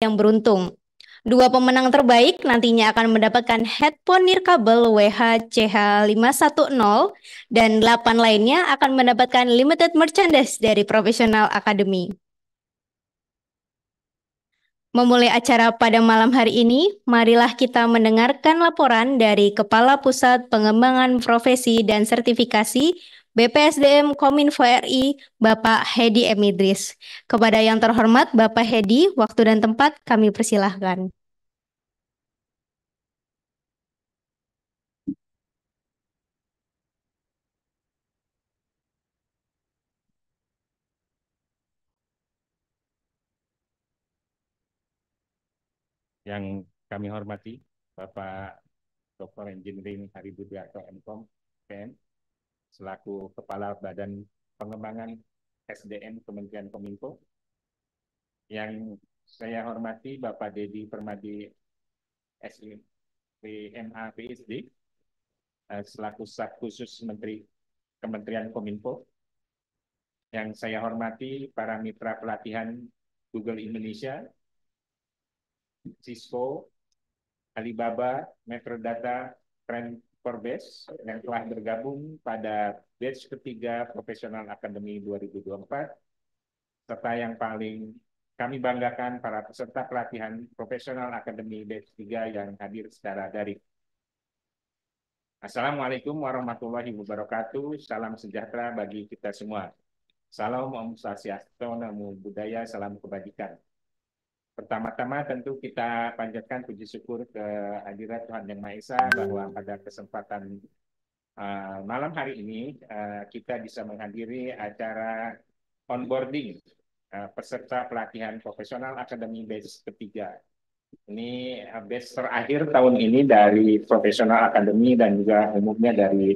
yang beruntung. Dua pemenang terbaik nantinya akan mendapatkan headphone nirkabel WH-CH510 dan 8 lainnya akan mendapatkan limited merchandise dari Professional Academy. Memulai acara pada malam hari ini, marilah kita mendengarkan laporan dari Kepala Pusat Pengembangan Profesi dan Sertifikasi BPSDM Kominfo RI, Bapak Hedi M. Idris. Kepada yang terhormat Bapak Hedi, waktu dan tempat kami persilahkan. Yang kami hormati Bapak Dr. Engineering Hari Budiarto MKOM PM selaku Kepala Badan Pengembangan SDM Kementerian Kominfo. Yang saya hormati Bapak Dedi Permadi SIPMA PSD selaku Staf Khusus Menteri Kementerian Kominfo. Yang saya hormati para mitra pelatihan Google Indonesia, Cisco, Alibaba, Metrodata, Trend Forbes yang telah bergabung pada batch ketiga Professional Academy 2024, serta yang paling kami banggakan para peserta pelatihan Professional Academy batch 3 yang hadir secara daring. Assalamualaikum warahmatullahi wabarakatuh. Salam sejahtera bagi kita semua. Salam Om Swastiastu, Namo Buddhaya, salam kebajikan. Pertama-tama tentu kita panjatkan puji syukur kehadirat Tuhan Yang Maha Esa bahwa pada kesempatan malam hari ini kita bisa menghadiri acara onboarding peserta pelatihan Professional Academy batch ketiga. Ini batch terakhir tahun ini dari Professional Academy dan juga umumnya dari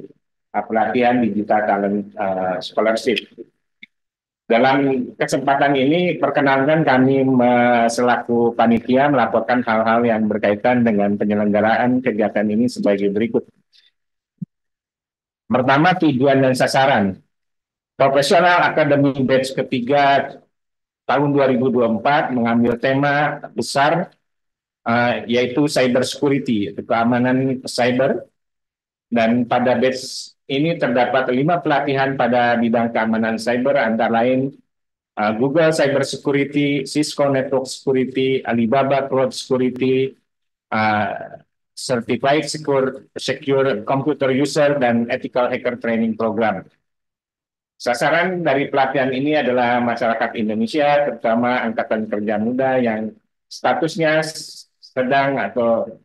pelatihan Digital Talent Scholarship. Dalam kesempatan ini, perkenankan kami selaku panitia melaporkan hal-hal yang berkaitan dengan penyelenggaraan kegiatan ini sebagai berikut. Pertama, tujuan dan sasaran. Professional Academy batch ketiga tahun 2024 mengambil tema besar yaitu cyber security, keamanan cyber. Dan pada batch ini terdapat 5 pelatihan pada bidang keamanan cyber, antara lain Google Cyber Security, Cisco Network Security, Alibaba Cloud Security, Certified Secure Computer User, dan Ethical Hacker Training Program. Sasaran dari pelatihan ini adalah masyarakat Indonesia, terutama angkatan kerja muda yang statusnya sedang atau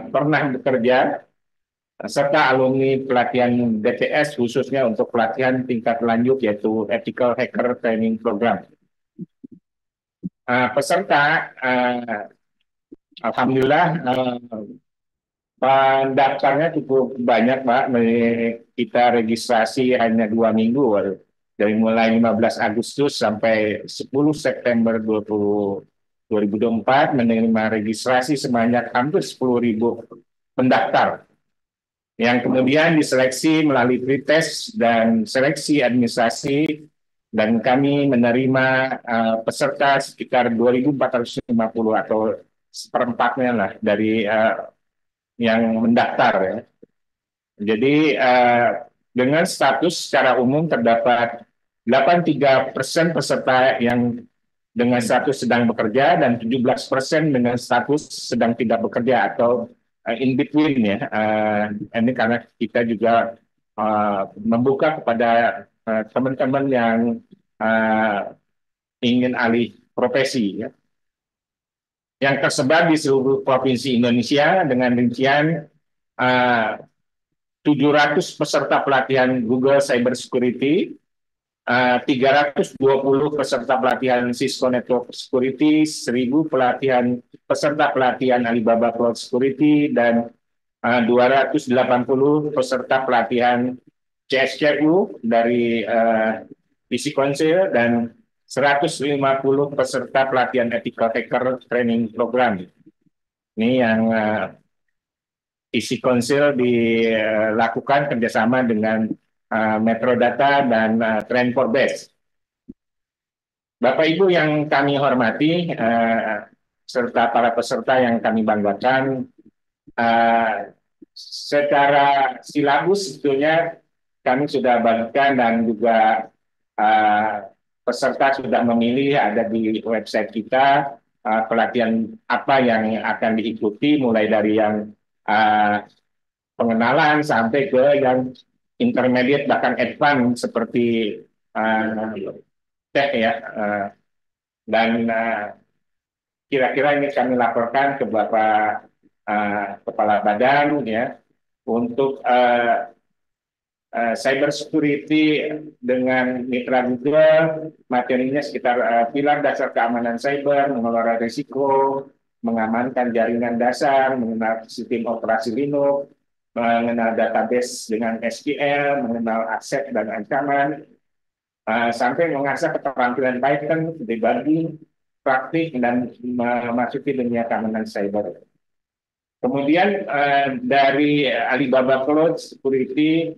pernah bekerja, serta alumni pelatihan DTS khususnya untuk pelatihan tingkat lanjut yaitu Ethical Hacker Training Program. Peserta, alhamdulillah pendaftarnya cukup banyak, Pak. Kita registrasi hanya 2 minggu, dari mulai 15 Agustus sampai 10 September 2024 menerima registrasi sebanyak hampir 10.000 pendaftar, yang kemudian diseleksi melalui pretest dan seleksi administrasi, dan kami menerima peserta sekitar 2.450 atau seperempatnya lah dari yang mendaftar ya. Jadi dengan status secara umum terdapat 83% peserta yang dengan status sedang bekerja dan 17% dengan status sedang tidak bekerja atau in between ya. Ini karena kita juga membuka kepada teman-teman yang ingin alih profesi ya, yang tersebar di seluruh provinsi Indonesia dengan rincian 700 peserta pelatihan Google Cyber Security, 320 peserta pelatihan Cisco Network Security, 1.000 peserta pelatihan Alibaba Cloud Security, dan 280 peserta pelatihan CSCU dari PC Council, dan 150 peserta pelatihan Ethical Hacker Training Program. Ini yang PC Council dilakukan kerjasama dengan Metrodata dan Trend Forbes. Bapak Ibu yang kami hormati, serta para peserta yang kami banggakan. Secara silabus sebetulnya kami sudah bagikan dan juga peserta sudah memilih ada di website kita pelatihan apa yang akan diikuti mulai dari yang uh, pengenalan sampai ke yang intermediate bahkan advance seperti uh, tech ya dan kira-kira ini kami laporkan ke Bapak Kepala Badan ya untuk cyber security dengan mitra Google, materinya sekitar pilar dasar keamanan cyber, mengelola risiko, mengamankan jaringan dasar, mengenal sistem operasi Linux, mengenal database dengan SQL, mengenal aset dan ancaman, sampai mengasah keterampilan Python, debugging, praktik, dan memasuki dunia keamanan cyber. Kemudian dari Alibaba Cloud Security,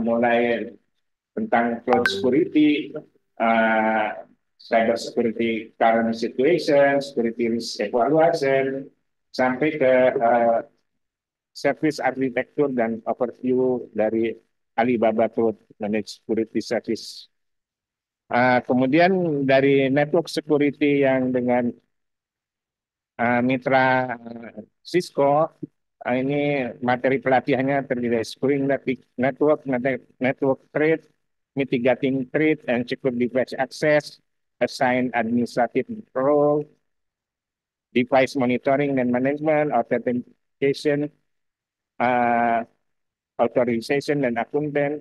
mulai tentang cloud security, cyber security current situation, security risk evaluation, sampai ke service architecture dan overview dari Alibaba Cloud Managed Security Service. Kemudian dari network security yang dengan mitra Cisco, ini materi pelatihannya terdiri dari securing network threat, mitigating threat, and secure device access, assign administrative role, device monitoring and management, authentication, uh, authorization dan akuntan,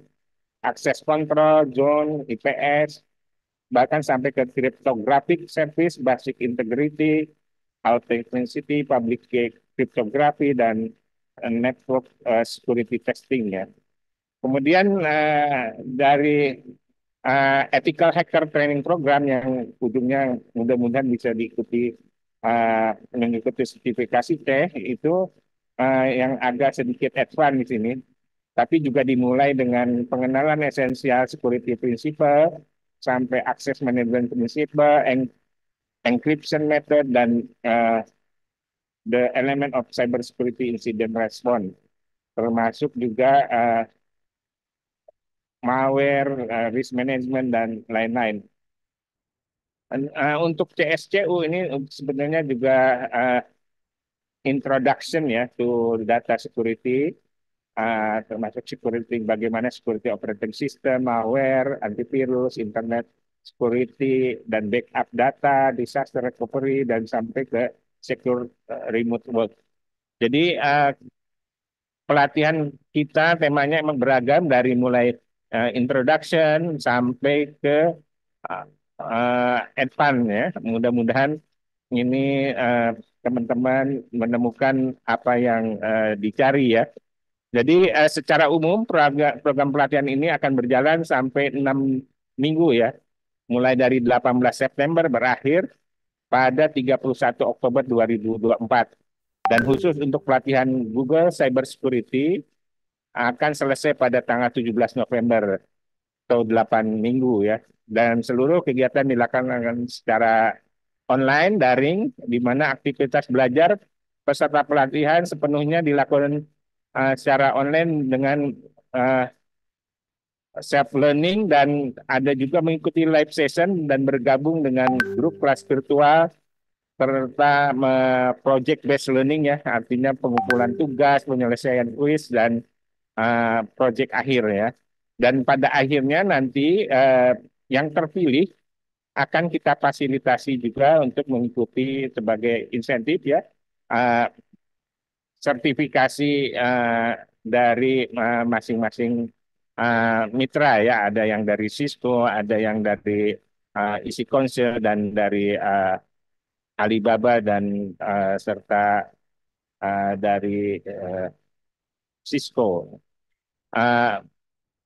access control, zone, IPS, bahkan sampai ke cryptographic service, basic integrity, authenticity, public key cryptography, dan network security testing ya. Kemudian dari ethical hacker training program yang ujungnya mudah-mudahan bisa diikuti mengikuti sertifikasi teh itu yang agak sedikit advance di sini, tapi juga dimulai dengan pengenalan esensial security principle sampai access management principle, encryption method, dan the element of cybersecurity incident response, termasuk juga malware, risk management, dan lain-lain. Untuk CSCU ini sebenarnya juga introduction ya to data security, termasuk security, bagaimana security operating system, malware, antivirus, internet security, dan backup data, disaster recovery, dan sampai ke secure remote work. Jadi pelatihan kita temanya emang beragam dari mulai introduction sampai ke advance ya. Mudah-mudahan ini teman-teman menemukan apa yang dicari ya. Jadi secara umum program pelatihan ini akan berjalan sampai 6 minggu ya. Mulai dari 18 September berakhir pada 31 Oktober 2024. Dan khusus untuk pelatihan Google Cyber Security akan selesai pada tanggal 17 November atau 8 minggu ya. Dan seluruh kegiatan dilakukan secara online, daring, di mana aktivitas belajar peserta pelatihan sepenuhnya dilakukan secara online dengan self-learning, dan ada juga mengikuti live session dan bergabung dengan grup kelas virtual serta project based learning ya, artinya pengumpulan tugas, penyelesaian kuis, dan project akhir ya. Dan pada akhirnya nanti yang terpilih akan kita fasilitasi juga untuk mengikuti sebagai insentif ya sertifikasi dari masing-masing mitra ya, ada yang dari Cisco, ada yang dari Easy Council, dan dari Alibaba, dan serta dari Cisco.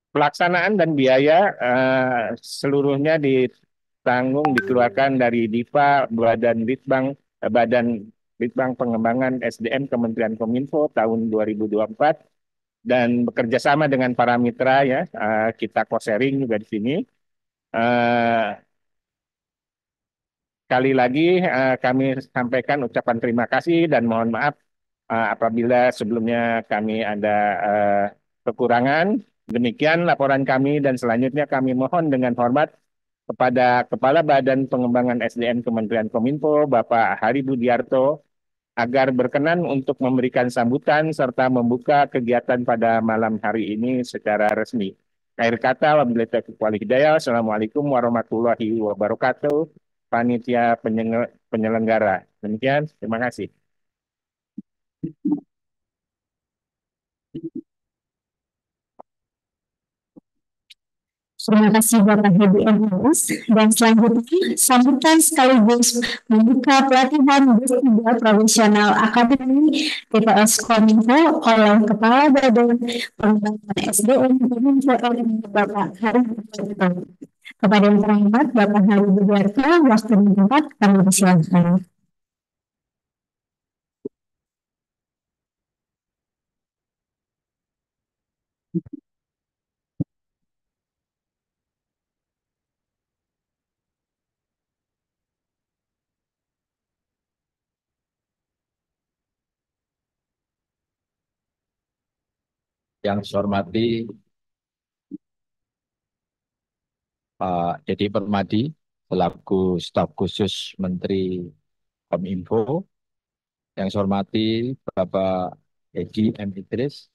Pelaksanaan dan biaya seluruhnya dikeluarkan dari DIPA, Badan Litbang Pengembangan SDM Kementerian Kominfo tahun 2024, dan bekerja sama dengan para mitra ya, kita co-sharing juga di sini. sekali lagi kami sampaikan ucapan terima kasih dan mohon maaf apabila sebelumnya kami ada kekurangan. Demikian laporan kami dan selanjutnya kami mohon dengan hormat kepada Kepala Badan Pengembangan SDM Kementerian Kominfo, Bapak Hari Budiarto, agar berkenan untuk memberikan sambutan serta membuka kegiatan pada malam hari ini secara resmi. Akhir kata, wabillahi taufiq wal hidayah. Assalamualaikum warahmatullahi wabarakatuh. Panitia penyelenggara. Demikian, terima kasih. Terima kasih Bapak Hedi MS. Dan selanjutnya, sambutan sekaligus membuka pelatihan D3 Profesional Akademi BPS Kominfo oleh Kepala Badan Pengembangan SDM Kominfo RI Bapak Hari Budiarto. Kepada yang terhormat Bapak Hari Budiarto, waktu dan tempat kami persilakan. Yang saya hormati Pak Deddy Permadi selaku staf khusus Menteri Kominfo. Yang saya hormati Bapak Edi M. Idris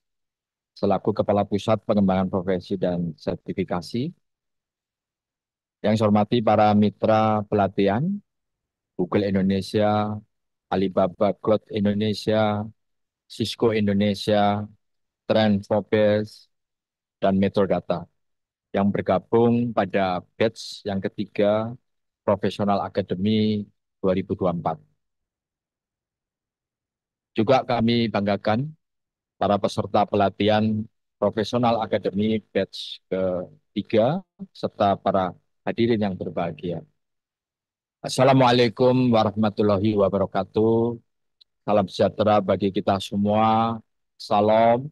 selaku Kepala Pusat Pengembangan Profesi dan Sertifikasi. Yang saya hormati para mitra pelatihan Google Indonesia, Alibaba Cloud Indonesia, Cisco Indonesia, Trend4Best, dan Metrodata yang bergabung pada batch yang ketiga Professional Academy 2024. Juga kami banggakan para peserta pelatihan Professional Academy batch ketiga serta para hadirin yang berbahagia. Assalamualaikum warahmatullahi wabarakatuh. Salam sejahtera bagi kita semua. Salam,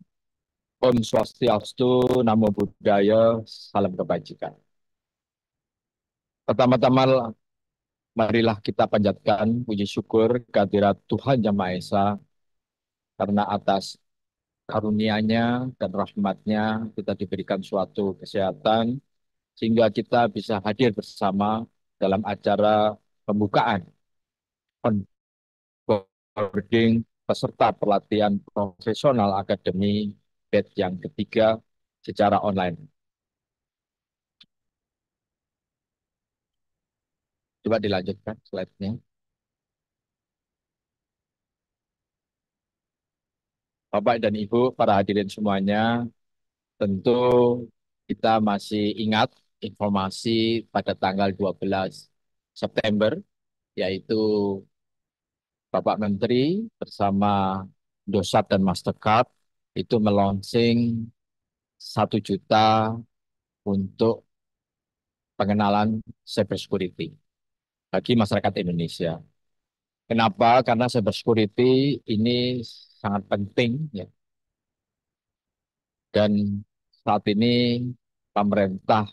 Om Swastiastu, Namo Buddhaya, salam kebajikan. Pertama-tama, marilah kita panjatkan puji syukur kehadirat Tuhan Yang Maha Esa, karena atas karunia-Nya dan rahmat-Nya kita diberikan suatu kesehatan, sehingga kita bisa hadir bersama dalam acara pembukaan onboarding peserta pelatihan profesional akademi batch yang ketiga secara online. Coba dilanjutkan slide-nya. Bapak dan Ibu, para hadirin semuanya, tentu kita masih ingat informasi pada tanggal 12 September, yaitu Bapak Menteri bersama Indosat dan Mastercard itu meluncing 1 juta untuk pengenalan cybersecurity bagi masyarakat Indonesia. Kenapa? Karena cybersecurity ini sangat penting, ya. Dan saat ini pemerintah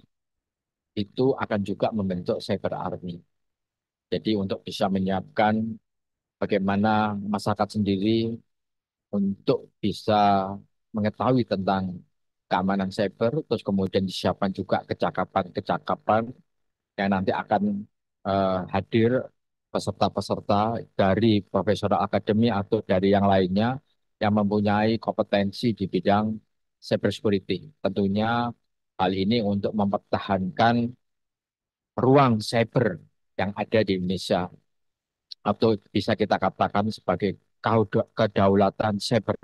itu akan juga membentuk cyber army. Jadi untuk bisa menyiapkan bagaimana masyarakat sendiri untuk bisa mengetahui tentang keamanan cyber, terus kemudian disiapkan juga kecakapan-kecakapan yang nanti akan hadir peserta-peserta dari profesional akademi atau dari yang lainnya yang mempunyai kompetensi di bidang cybersecurity. Tentunya hal ini untuk mempertahankan ruang cyber yang ada di Indonesia, atau bisa kita katakan sebagai kedaulatan cyber.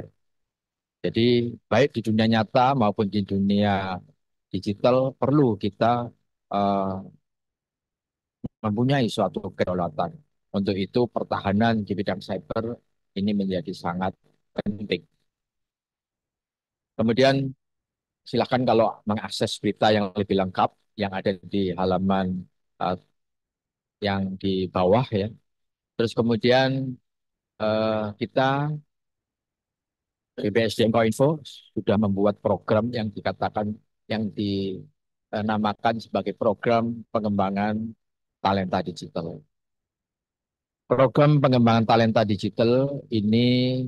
Jadi baik di dunia nyata maupun di dunia digital perlu kita uh, mempunyai suatu kedaulatan. Untuk itu pertahanan di bidang cyber ini menjadi sangat penting. Kemudian silakan kalau mengakses berita yang lebih lengkap yang ada di halaman uh, yang di bawah, ya. Terus kemudian kita BPSDM Kominfo sudah membuat program yang dikatakan yang dinamakan sebagai program pengembangan talenta digital. Program pengembangan talenta digital ini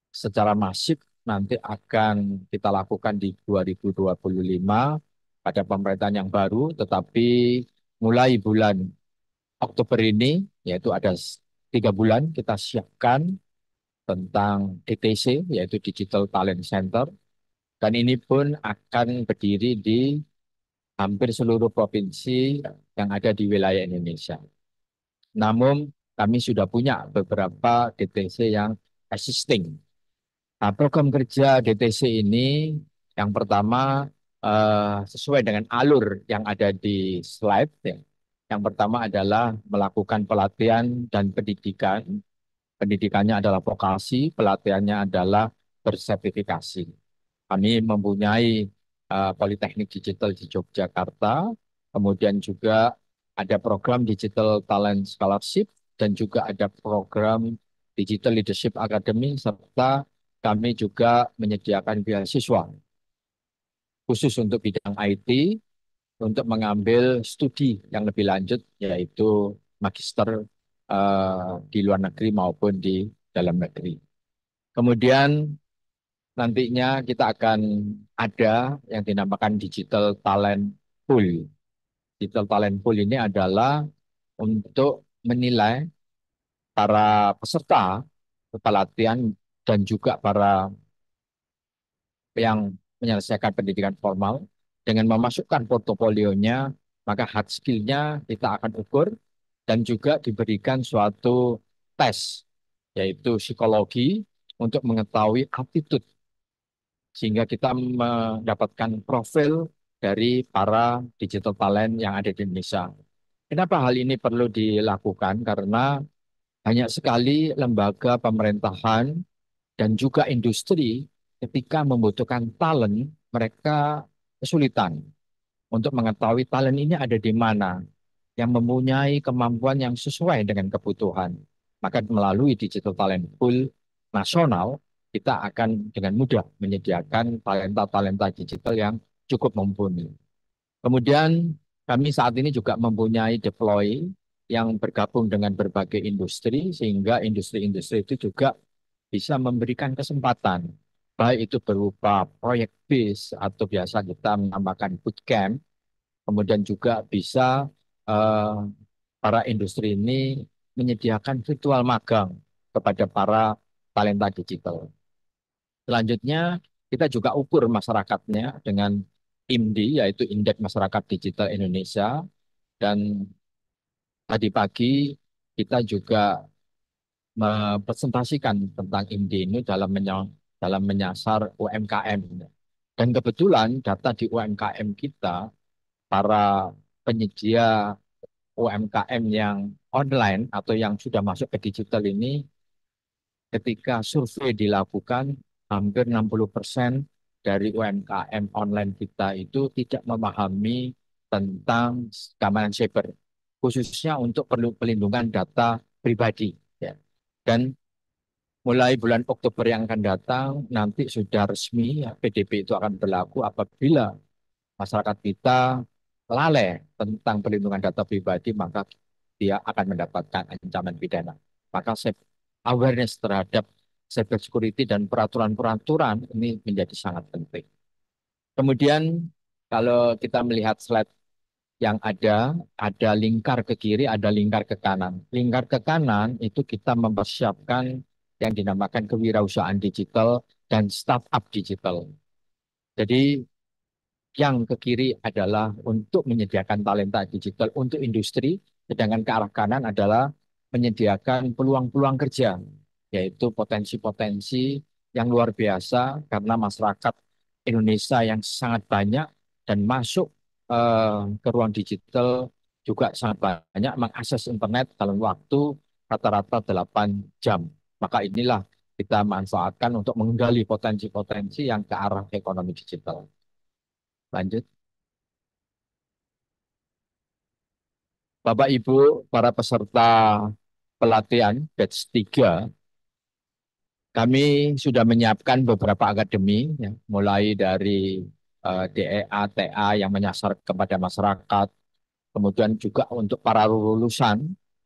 secara masif nanti akan kita lakukan di 2025 pada pemerintahan yang baru, tetapi mulai bulan Oktober ini, yaitu ada 3 bulan, kita siapkan tentang DTC, yaitu Digital Talent Center, dan ini pun akan berdiri di hampir seluruh provinsi yang ada di wilayah Indonesia. Namun kami sudah punya beberapa DTC yang existing. Nah, program kerja DTC ini yang pertama sesuai dengan alur yang ada di slide, ya. Yang pertama adalah melakukan pelatihan dan pendidikan. Pendidikannya adalah vokasi, pelatihannya adalah bersertifikasi. Kami mempunyai Politeknik Digital di Yogyakarta, kemudian juga ada program Digital Talent Scholarship, dan juga ada program Digital Leadership Academy, serta kami juga menyediakan beasiswa khusus untuk bidang IT, untuk mengambil studi yang lebih lanjut, yaitu magister di luar negeri maupun di dalam negeri. Kemudian nantinya kita akan ada yang dinamakan Digital Talent Pool. Digital Talent Pool ini adalah untuk menilai para peserta pelatihan dan juga para yang menyelesaikan pendidikan formal dengan memasukkan portofolionya, maka hard skill-nya kita akan ukur dan juga diberikan suatu tes, yaitu psikologi untuk mengetahui aptitude sehingga kita mendapatkan profil dari para digital talent yang ada di Indonesia. Kenapa hal ini perlu dilakukan? Karena banyak sekali lembaga pemerintahan dan juga industri ketika membutuhkan talent, mereka kesulitan untuk mengetahui talent ini ada di mana, yang mempunyai kemampuan yang sesuai dengan kebutuhan. Maka melalui Digital Talent Pool nasional, kita akan dengan mudah menyediakan talenta-talenta digital yang cukup mumpuni. Kemudian kami saat ini juga mempunyai deploy yang bergabung dengan berbagai industri, sehingga industri-industri itu juga bisa memberikan kesempatan, baik itu berupa proyek base atau biasa kita menambahkan bootcamp, kemudian juga bisa eh, para industri ini menyediakan virtual magang kepada para talenta digital. Selanjutnya, kita juga ukur masyarakatnya dengan IMDI, yaitu Indeks Masyarakat Digital Indonesia. Dan tadi pagi kita juga mempresentasikan tentang IMDI ini dalam menyasar UMKM. Dan kebetulan data di UMKM kita, para penyedia UMKM yang online atau yang sudah masuk ke digital ini, ketika survei dilakukan, hampir 60% dari UMKM online kita itu tidak memahami tentang keamanan cyber, khususnya untuk pelindungan data pribadi. Ya. Dan mulai bulan Oktober yang akan datang, nanti sudah resmi ya, PDP itu akan berlaku apabila masyarakat kita lalai tentang perlindungan data pribadi, maka dia akan mendapatkan ancaman pidana. Maka awareness terhadap cyber security dan peraturan-peraturan ini menjadi sangat penting. Kemudian kalau kita melihat slide yang ada lingkar ke kiri, ada lingkar ke kanan. Lingkar ke kanan itu kita mempersiapkan yang dinamakan kewirausahaan digital dan startup digital. Jadi yang ke kiri adalah untuk menyediakan talenta digital untuk industri, sedangkan ke arah kanan adalah menyediakan peluang-peluang kerja, yaitu potensi-potensi yang luar biasa karena masyarakat Indonesia yang sangat banyak dan masuk ke ruang digital juga sangat banyak, mengakses internet dalam waktu rata-rata 8 jam. Maka inilah kita manfaatkan untuk menggali potensi-potensi yang ke arah ekonomi digital. Lanjut. Bapak Ibu, para peserta pelatihan batch 3, kami sudah menyiapkan beberapa akademi, ya, mulai dari DEA, TA yang menyasar kepada masyarakat, kemudian juga untuk para lulusan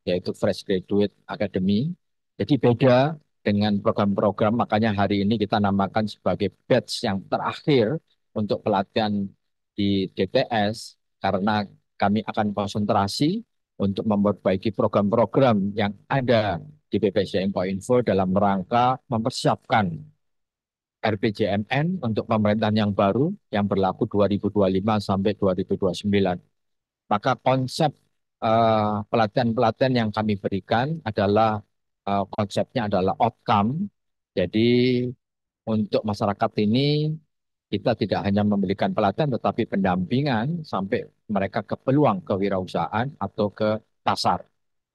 yaitu Fresh Graduate Academy. Jadi beda dengan program-program, makanya hari ini kita namakan sebagai batch yang terakhir untuk pelatihan di DTS, karena kami akan konsentrasi untuk memperbaiki program-program yang ada di BPSDM.Info dalam rangka mempersiapkan RPJMN untuk pemerintahan yang baru yang berlaku 2025 sampai 2029. Maka konsep pelatihan-pelatihan yang kami berikan adalah konsepnya adalah outcome. Jadi untuk masyarakat ini kita tidak hanya memberikan pelatihan tetapi pendampingan sampai mereka ke peluang kewirausahaan atau ke pasar.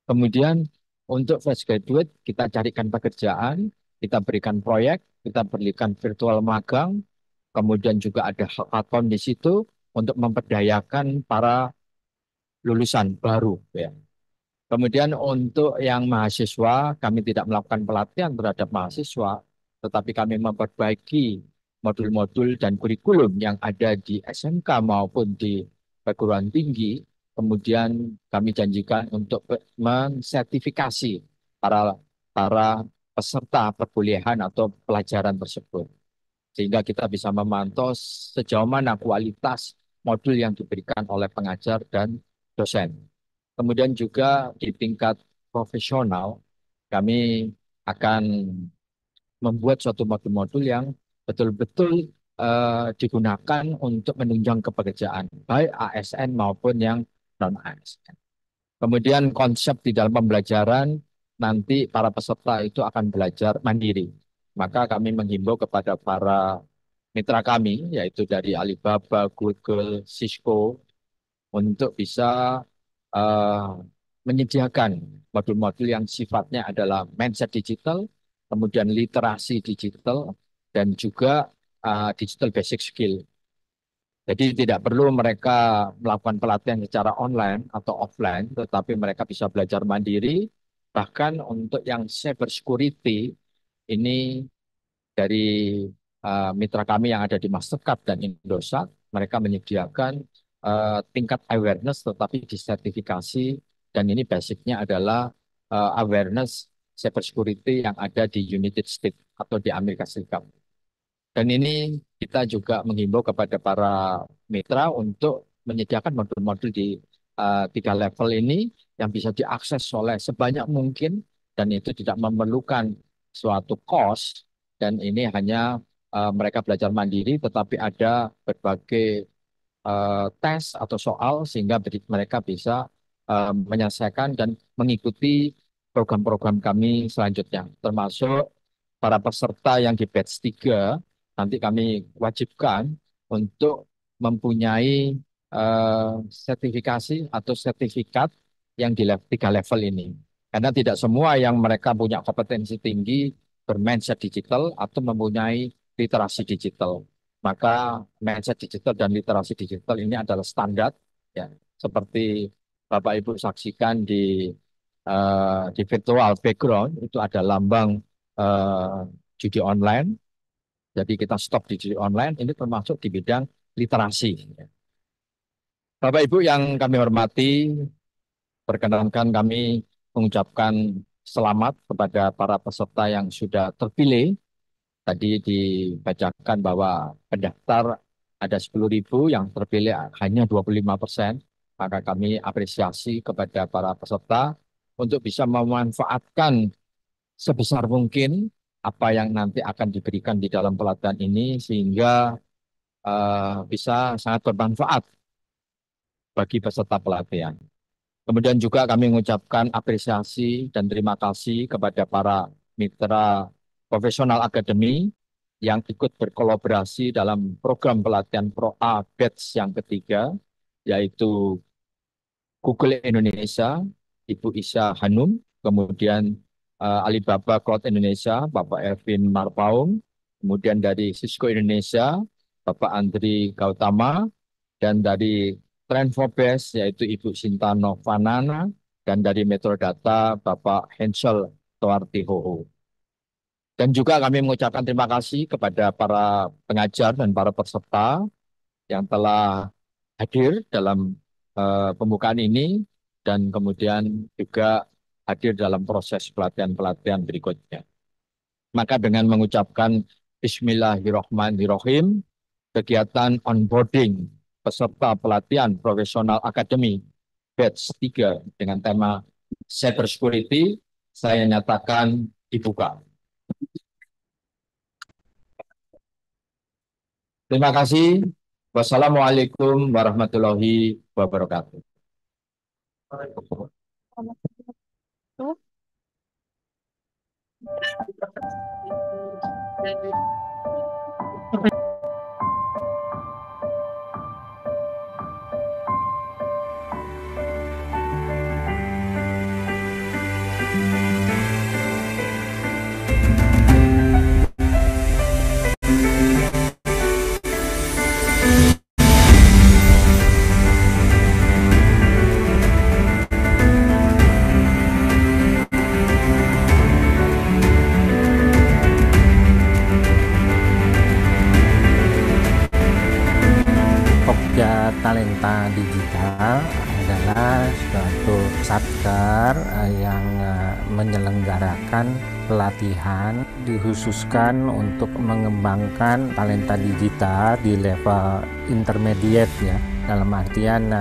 Kemudian untuk fresh graduate kita carikan pekerjaan, kita berikan proyek, kita berikan virtual magang, kemudian juga ada hackathon di situ untuk memperdayakan para lulusan baru, ya. Kemudian untuk yang mahasiswa, kami tidak melakukan pelatihan terhadap mahasiswa, tetapi kami memperbaiki modul-modul dan kurikulum yang ada di SMK maupun di perguruan tinggi. Kemudian kami janjikan untuk mensertifikasi para para peserta perkuliahan atau pelajaran tersebut, sehingga kita bisa memantau sejauh mana kualitas modul yang diberikan oleh pengajar dan dosen. Kemudian juga di tingkat profesional, kami akan membuat suatu modul-modul yang betul-betul digunakan untuk menunjang kepekerjaan, baik ASN maupun yang non-ASN. Kemudian konsep di dalam pembelajaran, nanti para peserta itu akan belajar mandiri. Maka kami menghimbau kepada para mitra kami, yaitu dari Alibaba, Google, Cisco, untuk bisa eh, menyediakan modul-modul yang sifatnya adalah mindset digital, kemudian literasi digital, dan juga digital basic skill. Jadi tidak perlu mereka melakukan pelatihan secara online atau offline, tetapi mereka bisa belajar mandiri. Bahkan untuk yang cyber security, ini dari mitra kami yang ada di Mastercard dan Indosat, mereka menyediakan tingkat awareness tetapi disertifikasi, dan ini basicnya adalah awareness cyber security yang ada di United States atau di Amerika Serikat. Dan ini kita juga menghimbau kepada para mitra untuk menyediakan modul-modul di 3 level ini yang bisa diakses oleh sebanyak mungkin, dan itu tidak memerlukan suatu cost, dan ini hanya mereka belajar mandiri tetapi ada berbagai tes atau soal sehingga mereka bisa menyelesaikan dan mengikuti program-program kami selanjutnya, termasuk para peserta yang di batch 3 nanti kami wajibkan untuk mempunyai sertifikasi atau sertifikat yang di 3 level ini. Karena tidak semua yang mereka punya kompetensi tinggi bermindset digital atau mempunyai literasi digital. Maka mindset digital dan literasi digital ini adalah standar, ya, seperti Bapak Ibu saksikan di virtual background itu ada lambang judi online. Jadi kita stop di judi online, ini termasuk di bidang literasi. Bapak Ibu yang kami hormati, perkenankan kami mengucapkan selamat kepada para peserta yang sudah terpilih. Tadi dibacakan bahwa pendaftar ada 10.000, yang terpilih hanya 25%. Maka kami apresiasi kepada para peserta untuk bisa memanfaatkan sebesar mungkin apa yang nanti akan diberikan di dalam pelatihan ini, sehingga bisa sangat bermanfaat bagi peserta pelatihan. Kemudian juga kami mengucapkan apresiasi dan terima kasih kepada para mitra profesional akademi yang ikut berkolaborasi dalam program pelatihan Pro A Batch yang ketiga, yaitu Google Indonesia, Ibu Isya Hanum, kemudian Alibaba Cloud Indonesia, Bapak Ervin Marpaung, kemudian dari Cisco Indonesia, Bapak Andri Gautama, dan dari Trendfobes, yaitu Ibu Sinta Novanana, dan dari Metrodata, Bapak Hensel Toartihoho. Dan juga kami mengucapkan terima kasih kepada para pengajar dan para peserta yang telah hadir dalam pembukaan ini, dan kemudian juga hadir dalam proses pelatihan-pelatihan berikutnya. Maka dengan mengucapkan Bismillahirrahmanirrahim, kegiatan onboarding peserta pelatihan profesional akademi batch 3 dengan tema Cyber Security saya nyatakan dibuka. Terima kasih. Wassalamualaikum warahmatullahi wabarakatuh. Pokja Talenta Digital adalah suatu satker yang menyelenggarakan pelatihan dikhususkan untuk mengembangkan talenta digital di level intermediate ya. Dalam artian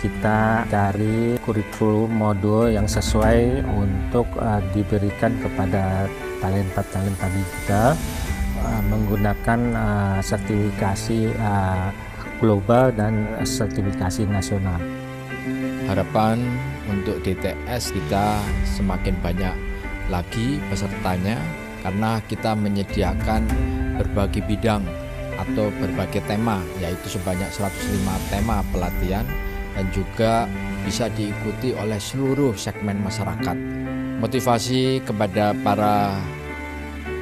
kita cari kurikulum modul yang sesuai untuk diberikan kepada talenta-talenta digital menggunakan sertifikasi global dan sertifikasi nasional. Harapan untuk DTS kita semakin banyak lagi pesertanya karena kita menyediakan berbagai bidang atau berbagai tema, yaitu sebanyak 105 tema pelatihan dan juga bisa diikuti oleh seluruh segmen masyarakat. Motivasi kepada para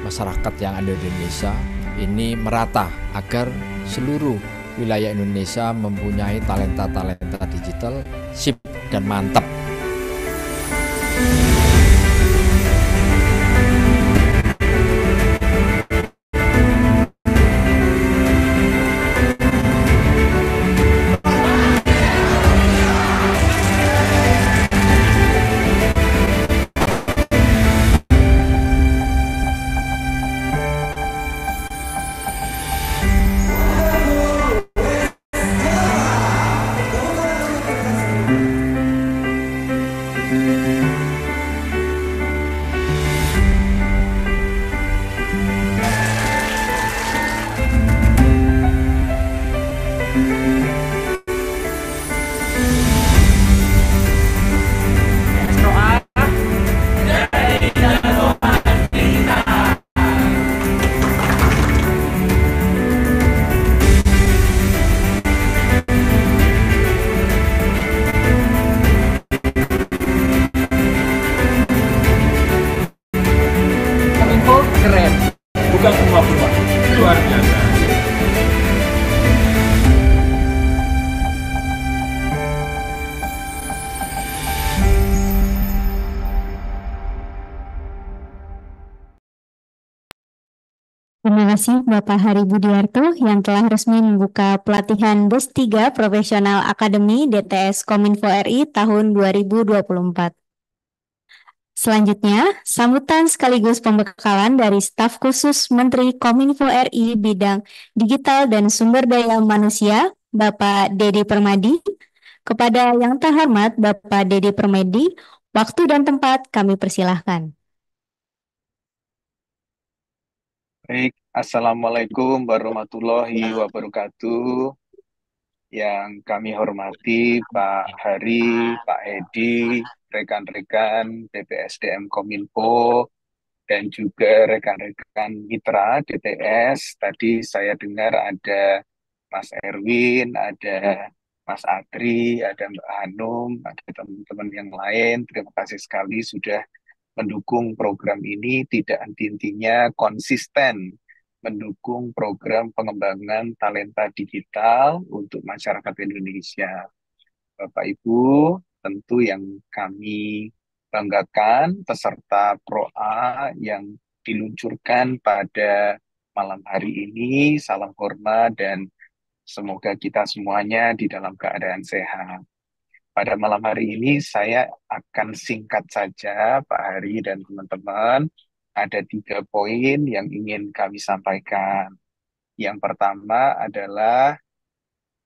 masyarakat yang ada di Indonesia ini merata agar seluruh wilayah Indonesia mempunyai talenta-talenta digital sip dan mantap. Keren, bukan semua peluang, luar biasa. Terima kasih Bapak Hari Budiarto yang telah resmi membuka pelatihan BES 3 Profesional Akademi DTS Kominfo RI tahun 2024. Selanjutnya, sambutan sekaligus pembekalan dari staf khusus Menteri Kominfo RI bidang digital dan sumber daya manusia, Bapak Dedi Permadi. Kepada yang terhormat Bapak Dedi Permadi, waktu dan tempat kami persilahkan. Baik, Assalamualaikum warahmatullahi wabarakatuh. Yang kami hormati Pak Hari, Pak Edi, rekan-rekan BPSDM Kominfo, dan juga rekan-rekan mitra DTS. Tadi saya dengar ada Mas Erwin, ada Mas Adri, ada Mbak Hanum, ada teman-teman yang lain. Terima kasih sekali sudah mendukung program ini, tidak henti-hentinya konsisten mendukung program pengembangan talenta digital untuk masyarakat Indonesia. Bapak Ibu, tentu yang kami banggakan peserta ProA yang diluncurkan pada malam hari ini, salam hormat dan semoga kita semuanya di dalam keadaan sehat. pada malam hari ini saya akan singkat saja, Pak Hari dan teman-teman. Ada 3 poin yang ingin kami sampaikan. Yang pertama adalah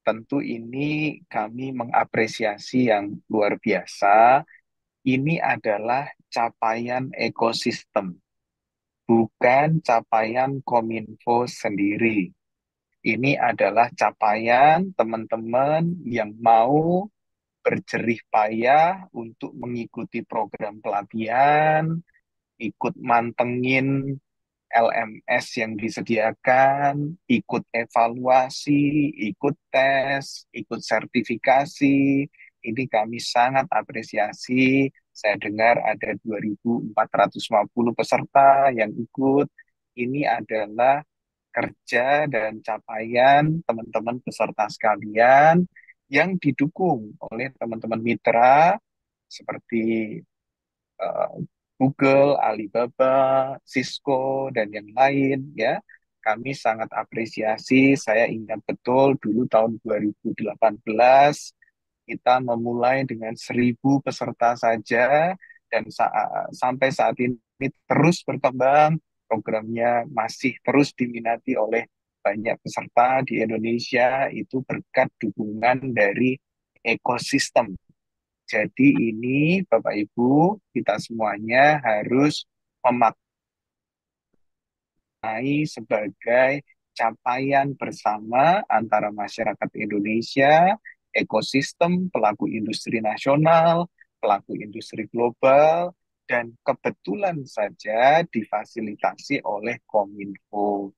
tentu ini kami mengapresiasi yang luar biasa. Ini adalah capaian ekosistem, bukan capaian Kominfo sendiri. Ini adalah capaian teman-teman yang mau berjerih payah untuk mengikuti program pelatihan, ikut mantengin LMS yang disediakan, ikut evaluasi, ikut tes, ikut sertifikasi. Ini kami sangat apresiasi. Saya dengar ada 2.450 peserta yang ikut. Ini adalah kerja dan capaian teman-teman peserta sekalian yang didukung oleh teman-teman mitra seperti eh, Google, Alibaba, Cisco, dan yang lain ya. Kami sangat apresiasi. Saya ingat betul dulu tahun 2018 kita memulai dengan 1.000 peserta saja dan sampai saat ini terus berkembang. Programnya masih terus diminati oleh banyak peserta di Indonesia itu berkat dukungan dari ekosistem. Jadi ini Bapak Ibu, kita semuanya harus memaknai sebagai capaian bersama antara masyarakat Indonesia, ekosistem, pelaku industri nasional, pelaku industri global, dan kebetulan saja difasilitasi oleh Kominfo.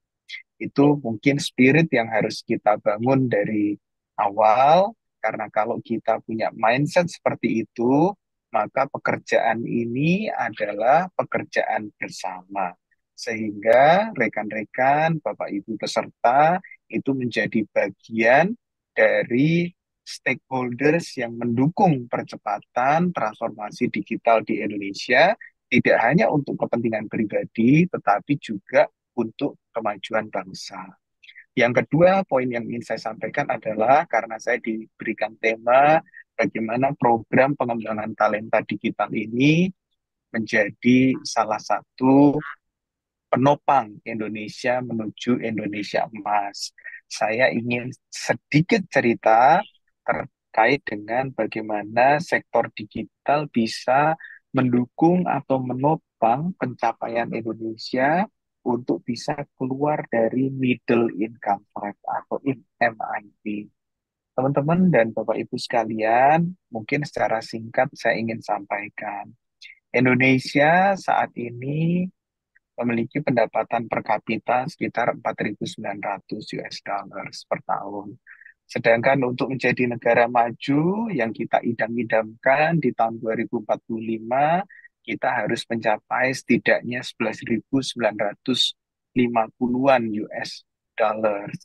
Itu mungkin spirit yang harus kita bangun dari awal, karena kalau kita punya mindset seperti itu, maka pekerjaan ini adalah pekerjaan bersama. Sehingga rekan-rekan, Bapak Ibu peserta, itu menjadi bagian dari stakeholders yang mendukung percepatan transformasi digital di Indonesia, tidak hanya untuk kepentingan pribadi, tetapi juga untuk kemajuan bangsa. Yang kedua, poin yang ingin saya sampaikan adalah karena saya diberikan tema bagaimana program pengembangan talenta digital ini menjadi salah satu penopang Indonesia menuju Indonesia emas. Saya ingin sedikit cerita terkait dengan bagaimana sektor digital bisa mendukung atau menopang pencapaian Indonesia untuk bisa keluar dari middle income trap atau MIT. Teman-teman dan Bapak Ibu sekalian, mungkin secara singkat saya ingin sampaikan. Indonesia saat ini memiliki pendapatan per kapita sekitar 4.900 US dollars per tahun. Sedangkan untuk menjadi negara maju yang kita idam-idamkan di tahun 2045, kita harus mencapai setidaknya 11.950-an US dollars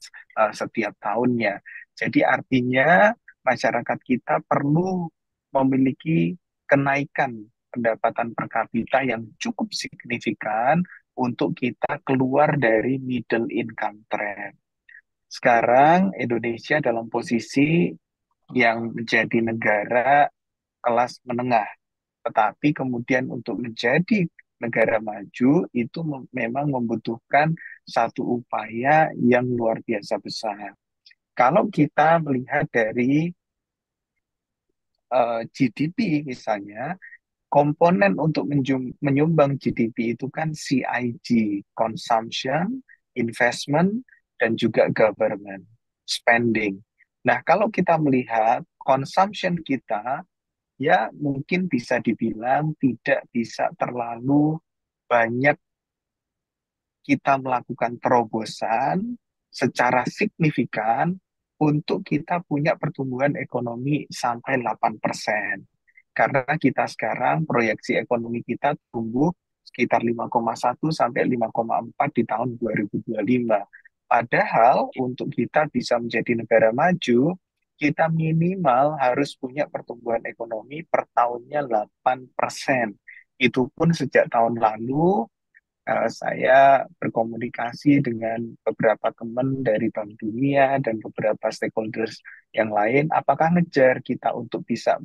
setiap tahunnya. Jadi artinya masyarakat kita perlu memiliki kenaikan pendapatan per kapita yang cukup signifikan untuk kita keluar dari middle income trap. Sekarang Indonesia dalam posisi yang menjadi negara kelas menengah, tetapi kemudian untuk menjadi negara maju itu memang membutuhkan satu upaya yang luar biasa besar. Kalau kita melihat dari GDP misalnya, komponen untuk menyumbang GDP itu kan CIG, consumption, investment, dan juga government spending. Nah, kalau kita melihat consumption kita, ya mungkin bisa dibilang tidak bisa terlalu banyak kita melakukan terobosan secara signifikan untuk kita punya pertumbuhan ekonomi sampai 8%. Karena kita sekarang proyeksi ekonomi kita tumbuh sekitar 5,1 sampai 5,4 di tahun 2025. Padahal untuk kita bisa menjadi negara maju, kita minimal harus punya pertumbuhan ekonomi per tahunnya 8%. Itu pun sejak tahun lalu saya berkomunikasi dengan beberapa teman dari Bank Dunia dan beberapa stakeholders yang lain, apakah ngejar kita untuk bisa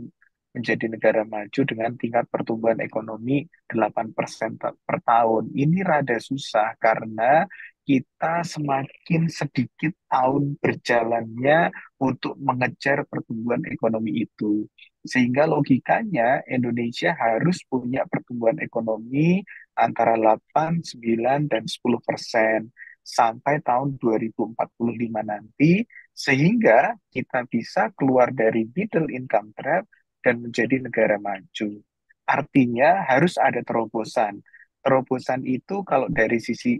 menjadi negara maju dengan tingkat pertumbuhan ekonomi 8% per tahun. Ini rada susah karena kita semakin sedikit tahun berjalannya untuk mengejar pertumbuhan ekonomi itu. Sehingga logikanya Indonesia harus punya pertumbuhan ekonomi antara 8, 9, dan 10% sampai tahun 2045 nanti, sehingga kita bisa keluar dari middle income trap dan menjadi negara maju. Artinya harus ada terobosan. Terobosan itu kalau dari sisi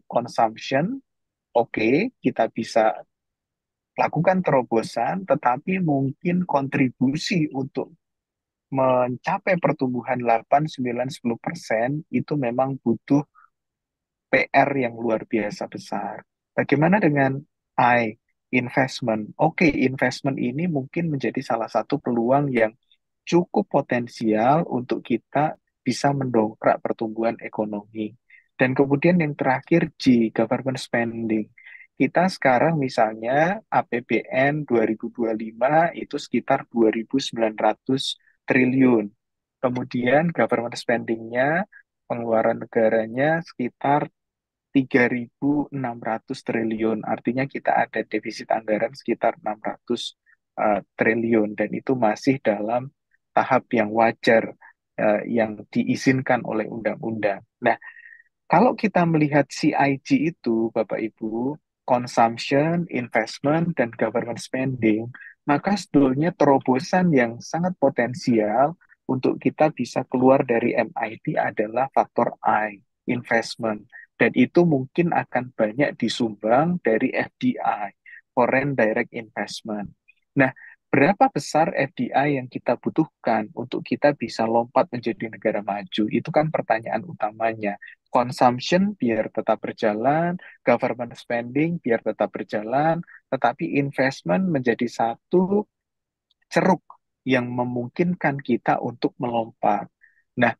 consumption, oke, kita bisa lakukan terobosan, tetapi mungkin kontribusi untuk mencapai pertumbuhan 8, 9, 10% itu memang butuh PR yang luar biasa besar. Bagaimana dengan investment? Oke, investment ini mungkin menjadi salah satu peluang yang cukup potensial untuk kita bisa mendongkrak pertumbuhan ekonomi. Dan kemudian yang terakhir government spending. Kita sekarang misalnya APBN 2025 itu sekitar 2.900 triliun. Kemudian government spending-nya, pengeluaran negaranya sekitar 3.600 triliun. Artinya kita ada defisit anggaran sekitar 600 triliun dan itu masih dalam tahap yang wajar yang diizinkan oleh undang-undang. Nah, kalau kita melihat CIG itu, Bapak Ibu, consumption, investment, dan government spending, maka sebetulnya terobosan yang sangat potensial untuk kita bisa keluar dari MIT adalah faktor investment. Dan itu mungkin akan banyak disumbang dari FDI, Foreign Direct Investment. Nah, berapa besar FDI yang kita butuhkan untuk kita bisa lompat menjadi negara maju? Itu kan pertanyaan utamanya. Consumption biar tetap berjalan, government spending biar tetap berjalan, tetapi investment menjadi satu ceruk yang memungkinkan kita untuk melompat. Nah,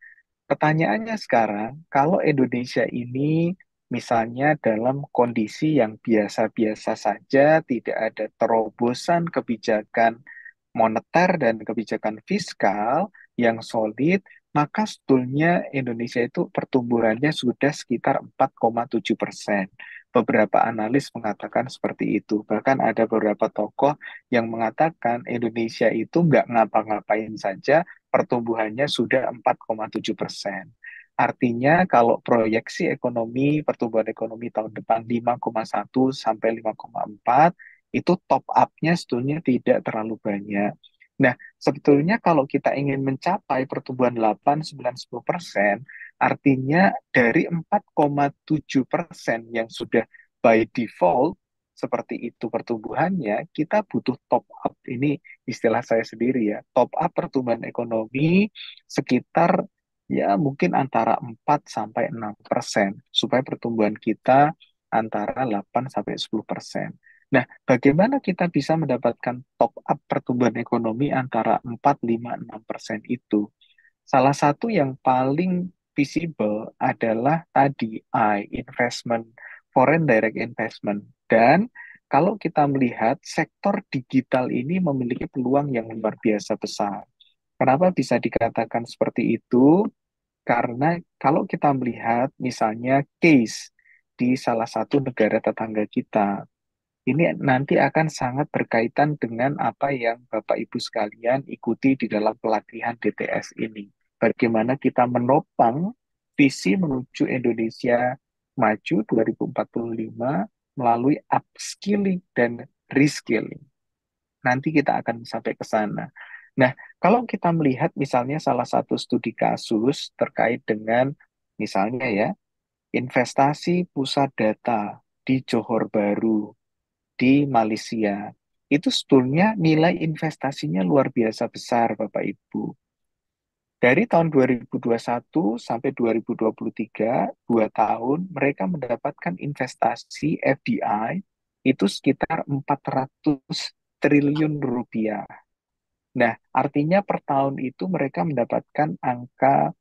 pertanyaannya sekarang, kalau Indonesia ini misalnya dalam kondisi yang biasa-biasa saja, tidak ada terobosan kebijakan moneter dan kebijakan fiskal yang solid, maka sebetulnya Indonesia itu pertumbuhannya sudah sekitar 4,7%. Beberapa analis mengatakan seperti itu. Bahkan ada beberapa tokoh yang mengatakan Indonesia itu nggak ngapa-ngapain saja, pertumbuhannya sudah 4,7%. Artinya kalau proyeksi ekonomi, pertumbuhan ekonomi tahun depan 5,1 sampai 5,4, itu top up-nya sebetulnya tidak terlalu banyak. Nah, sebetulnya kalau kita ingin mencapai pertumbuhan 8, 9, 10%, artinya dari 4,7% yang sudah by default seperti itu pertumbuhannya, kita butuh top up. Ini istilah saya sendiri ya, top up pertumbuhan ekonomi sekitar ya mungkin antara 4 sampai 6% supaya pertumbuhan kita antara 8 sampai 10%. Nah, bagaimana kita bisa mendapatkan top up pertumbuhan ekonomi antara 4, 5, 6% itu? Salah satu yang paling visible adalah tadi investment, foreign direct investment. Dan kalau kita melihat sektor digital ini memiliki peluang yang luar biasa besar. Kenapa bisa dikatakan seperti itu? Karena kalau kita melihat misalnya case di salah satu negara tetangga kita, ini nanti akan sangat berkaitan dengan apa yang Bapak Ibu sekalian ikuti di dalam pelatihan DTS ini. Bagaimana kita menopang visi menuju Indonesia maju 2045 melalui upskilling dan reskilling. Nanti kita akan sampai ke sana. Nah, kalau kita melihat misalnya salah satu studi kasus terkait dengan misalnya ya, investasi pusat data di Johor Bahru di Malaysia. Itu sebetulnya nilai investasinya luar biasa besar, Bapak Ibu. Dari tahun 2021 sampai 2023, 2 tahun, mereka mendapatkan investasi FDI itu sekitar 400 triliun rupiah. Nah, artinya per tahun itu mereka mendapatkan angka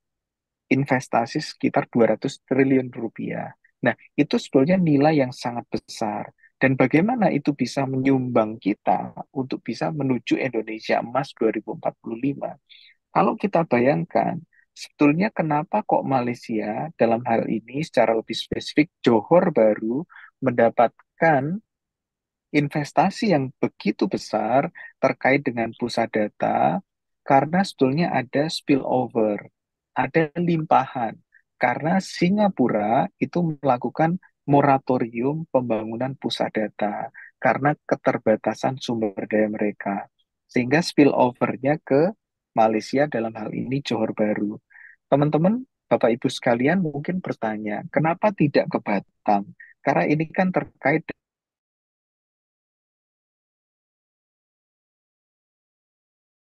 investasi sekitar 200 triliun rupiah. Nah, itu sebetulnya nilai yang sangat besar. Dan bagaimana itu bisa menyumbang kita untuk bisa menuju Indonesia Emas 2045? Kalau kita bayangkan, sebetulnya kenapa kok Malaysia dalam hal ini secara lebih spesifik Johor Bahru mendapatkan investasi yang begitu besar terkait dengan pusat data, karena sebetulnya ada spillover, ada limpahan. Karena Singapura itu melakukan moratorium pembangunan pusat data karena keterbatasan sumber daya mereka. Sehingga spillover-nya ke Malaysia dalam hal ini Johor Bahru. Teman-teman, Bapak Ibu sekalian mungkin bertanya, kenapa tidak ke Batam? Karena ini kan terkait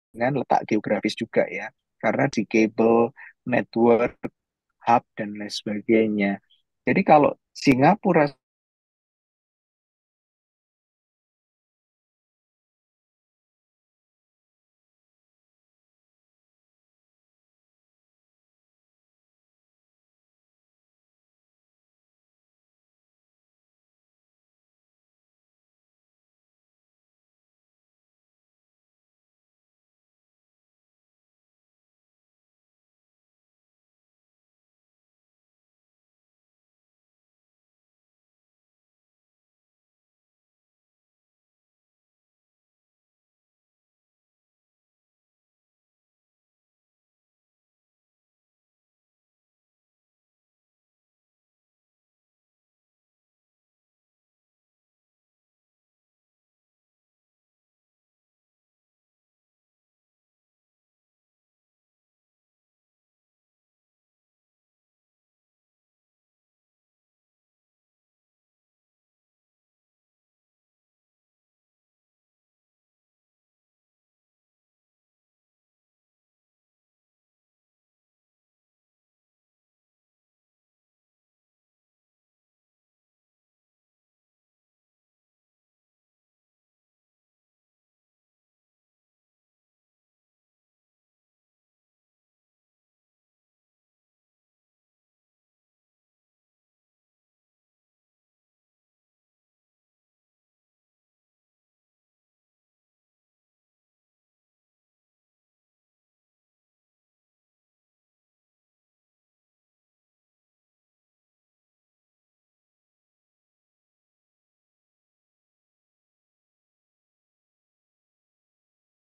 dengan letak geografis juga ya, karena di kabel, network, hub, dan lain sebagainya. Jadi kalau Singapura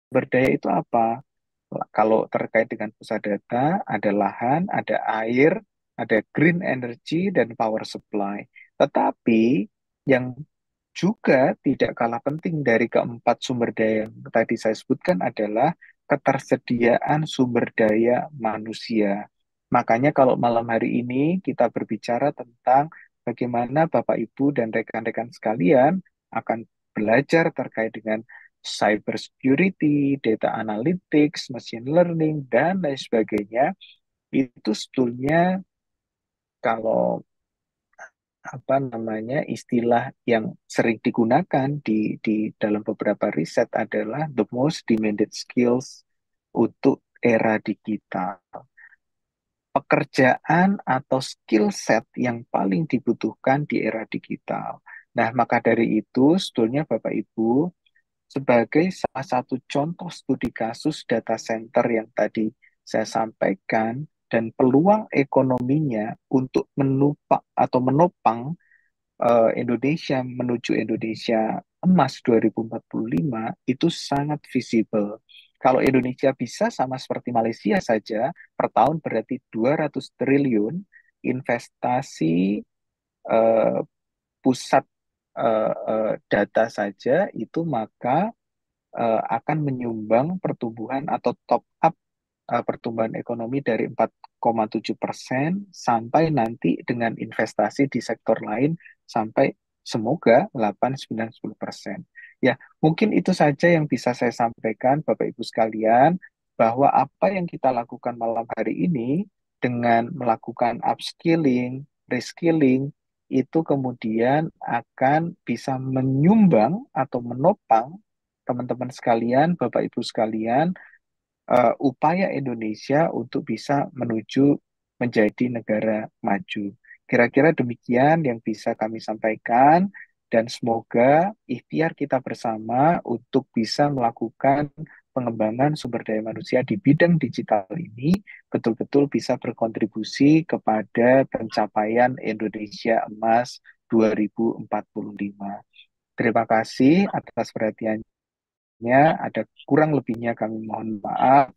berdaya itu apa? Kalau terkait dengan pusat data, ada lahan, ada air, ada green energy, dan power supply. Tetapi yang juga tidak kalah penting dari keempat sumber daya yang tadi saya sebutkan adalah ketersediaan sumber daya manusia. Makanya kalau malam hari ini kita berbicara tentang bagaimana Bapak Ibu dan rekan-rekan sekalian akan belajar terkait dengan cyber security, data analytics, machine learning, dan lain sebagainya, itu sebetulnya kalau apa namanya istilah yang sering digunakan di dalam beberapa riset adalah the most demanded skills untuk era digital. Pekerjaan atau skill set yang paling dibutuhkan di era digital. Nah, maka dari itu, sebetulnya Bapak Ibu, sebagai salah satu contoh studi kasus data center yang tadi saya sampaikan dan peluang ekonominya untuk menopang Indonesia menuju Indonesia emas 2045 itu sangat visible. Kalau Indonesia bisa sama seperti Malaysia saja, per tahun berarti 200 triliun investasi eh, pusat data saja itu maka akan menyumbang pertumbuhan atau top up pertumbuhan ekonomi dari 4,7% sampai nanti dengan investasi di sektor lain sampai semoga 8, 9, 10%. Ya, mungkin itu saja yang bisa saya sampaikan Bapak Ibu sekalian, bahwa apa yang kita lakukan malam hari ini dengan melakukan upskilling, reskilling, itu kemudian akan bisa menyumbang atau menopang teman-teman sekalian, Bapak Ibu sekalian, upaya Indonesia untuk bisa menuju menjadi negara maju. Kira-kira demikian yang bisa kami sampaikan. Dan semoga ikhtiar kita bersama untuk bisa melakukan pengembangan sumber daya manusia di bidang digital ini betul-betul bisa berkontribusi kepada pencapaian Indonesia Emas 2045. Terima kasih atas perhatiannya. Ada kurang lebihnya kami mohon maaf.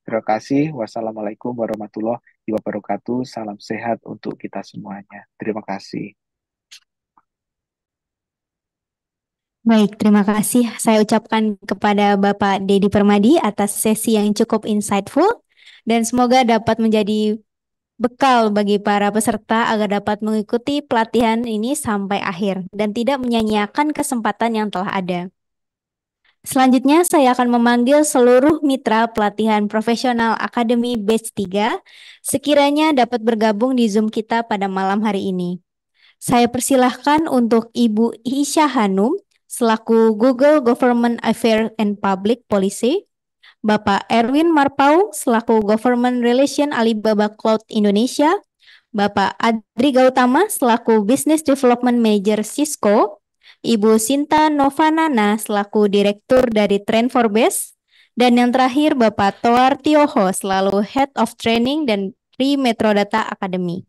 Terima kasih. Wassalamualaikum warahmatullahi wabarakatuh. Salam sehat untuk kita semuanya. Terima kasih. Baik, terima kasih saya ucapkan kepada Bapak Dedi Permadi atas sesi yang cukup insightful dan semoga dapat menjadi bekal bagi para peserta agar dapat mengikuti pelatihan ini sampai akhir dan tidak menyia-nyiakan kesempatan yang telah ada. Selanjutnya, saya akan memanggil seluruh mitra pelatihan profesional Akademi Batch 3 sekiranya dapat bergabung di Zoom kita pada malam hari ini. Saya persilahkan untuk Ibu Isya Hanum selaku Google Government Affairs and Public Policy, Bapak Erwin Marpau selaku Government Relation Alibaba Cloud Indonesia, Bapak Adri Gautama selaku Business Development Manager Cisco, Ibu Sinta Novanana selaku Direktur dari Trend4Base, dan yang terakhir Bapak Toar Tioho selaku Head of Training dan Tri Metrodata Academy.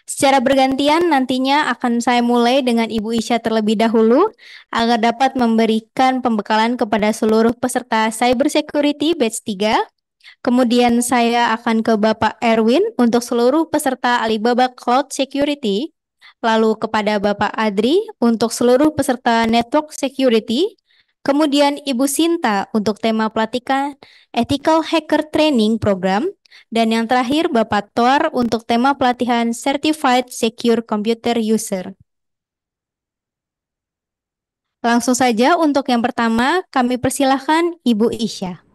Secara bergantian nantinya akan saya mulai dengan Ibu Isya terlebih dahulu agar dapat memberikan pembekalan kepada seluruh peserta Cybersecurity Batch 3. Kemudian saya akan ke Bapak Erwin untuk seluruh peserta Alibaba Cloud Security. Lalu kepada Bapak Adri untuk seluruh peserta Network Security. Kemudian Ibu Sinta untuk tema pelatihan Ethical Hacker Training Program. Dan yang terakhir Bapak Toar untuk tema pelatihan Certified Secure Computer User. Langsung saja untuk yang pertama kami persilahkan Ibu Isya.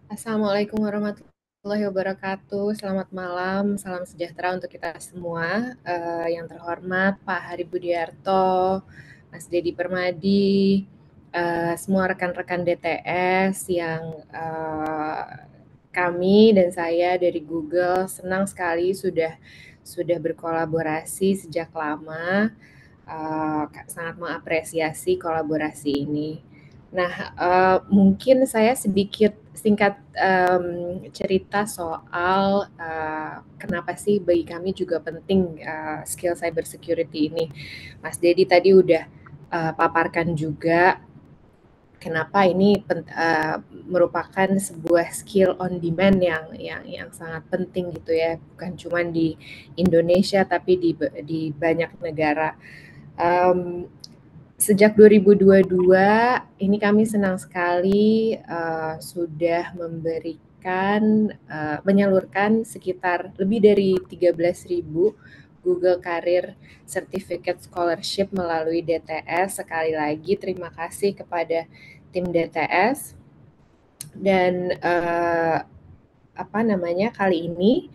Assalamualaikum warahmatullahi wabarakatuh. Selamat malam, salam sejahtera untuk kita semua. Yang terhormat Pak Hari Budiarto, Mas Dedi Permadi, semua rekan-rekan DTS yang kami dan saya dari Google senang sekali sudah berkolaborasi sejak lama, sangat mengapresiasi kolaborasi ini. Nah, mungkin saya singkat cerita soal kenapa sih bagi kami juga penting skill cybersecurity ini. Mas Dedi tadi udah paparkan juga kenapa ini merupakan sebuah skill on demand yang sangat penting gitu ya, bukan cuma di Indonesia tapi di banyak negara. Sejak 2022 ini kami senang sekali sudah menyalurkan sekitar lebih dari 13.000 Google Career Certificate Scholarship melalui DTS. Sekali lagi terima kasih kepada tim DTS. Dan kali ini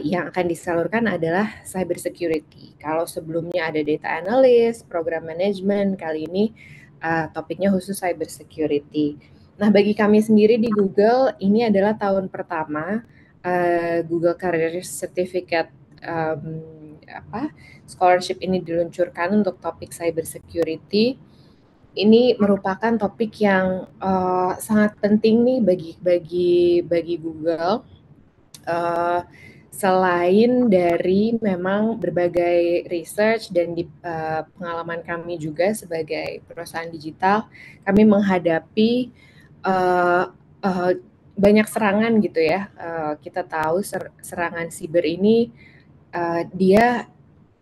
yang akan disalurkan adalah cybersecurity. Kalau sebelumnya ada data analyst, program management, kali ini topiknya khusus cybersecurity. Nah, bagi kami sendiri di Google, ini adalah tahun pertama Google Career Certificate scholarship ini diluncurkan untuk topik cybersecurity. Ini merupakan topik yang sangat penting nih bagi Google. Selain dari memang berbagai research dan di pengalaman kami juga sebagai perusahaan digital, kami menghadapi banyak serangan gitu ya. Kita tahu serangan siber ini dia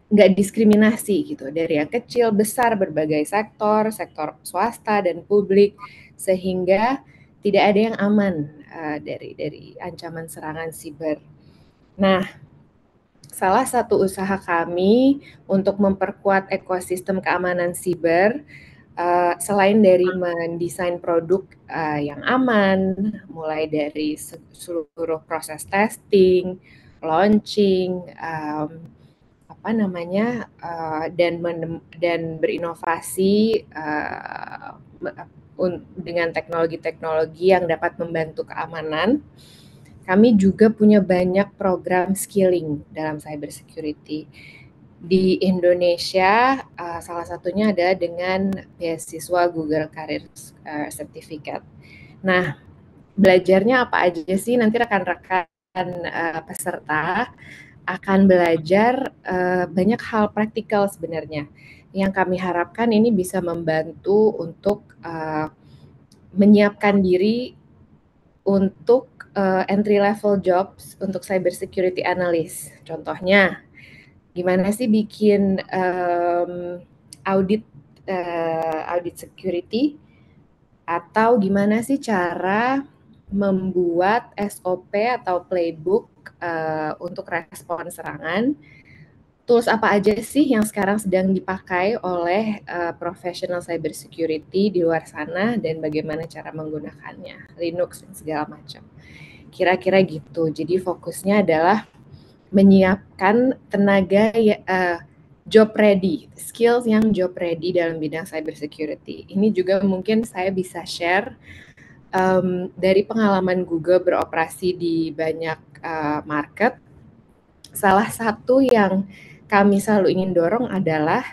nggak diskriminasi gitu, dari yang kecil, besar, berbagai sektor swasta dan publik, sehingga tidak ada yang aman dari ancaman serangan siber. Nah, salah satu usaha kami untuk memperkuat ekosistem keamanan siber, selain dari mendesain produk yang aman, mulai dari seluruh proses testing, launching, dan berinovasi dengan teknologi-teknologi yang dapat membantu keamanan. Kami juga punya banyak program skilling dalam cybersecurity. di Indonesia, salah satunya adalah dengan beasiswa Google Career Certificate. Nah, belajarnya apa aja sih? Nanti rekan-rekan peserta akan belajar banyak hal praktikal sebenarnya. Yang kami harapkan ini bisa membantu untuk menyiapkan diri untuk entry level jobs untuk cyber security analyst. Contohnya, gimana sih bikin audit security, atau gimana sih cara membuat SOP atau playbook untuk respon serangan. Tools apa aja sih yang sekarang sedang dipakai oleh professional cyber security di luar sana dan bagaimana cara menggunakannya, Linux dan segala macam. Kira-kira gitu. Jadi fokusnya adalah menyiapkan tenaga job ready, skills yang job ready dalam bidang cyber security. Ini juga mungkin saya bisa share dari pengalaman Google beroperasi di banyak market. Salah satu yang kami selalu ingin dorong adalah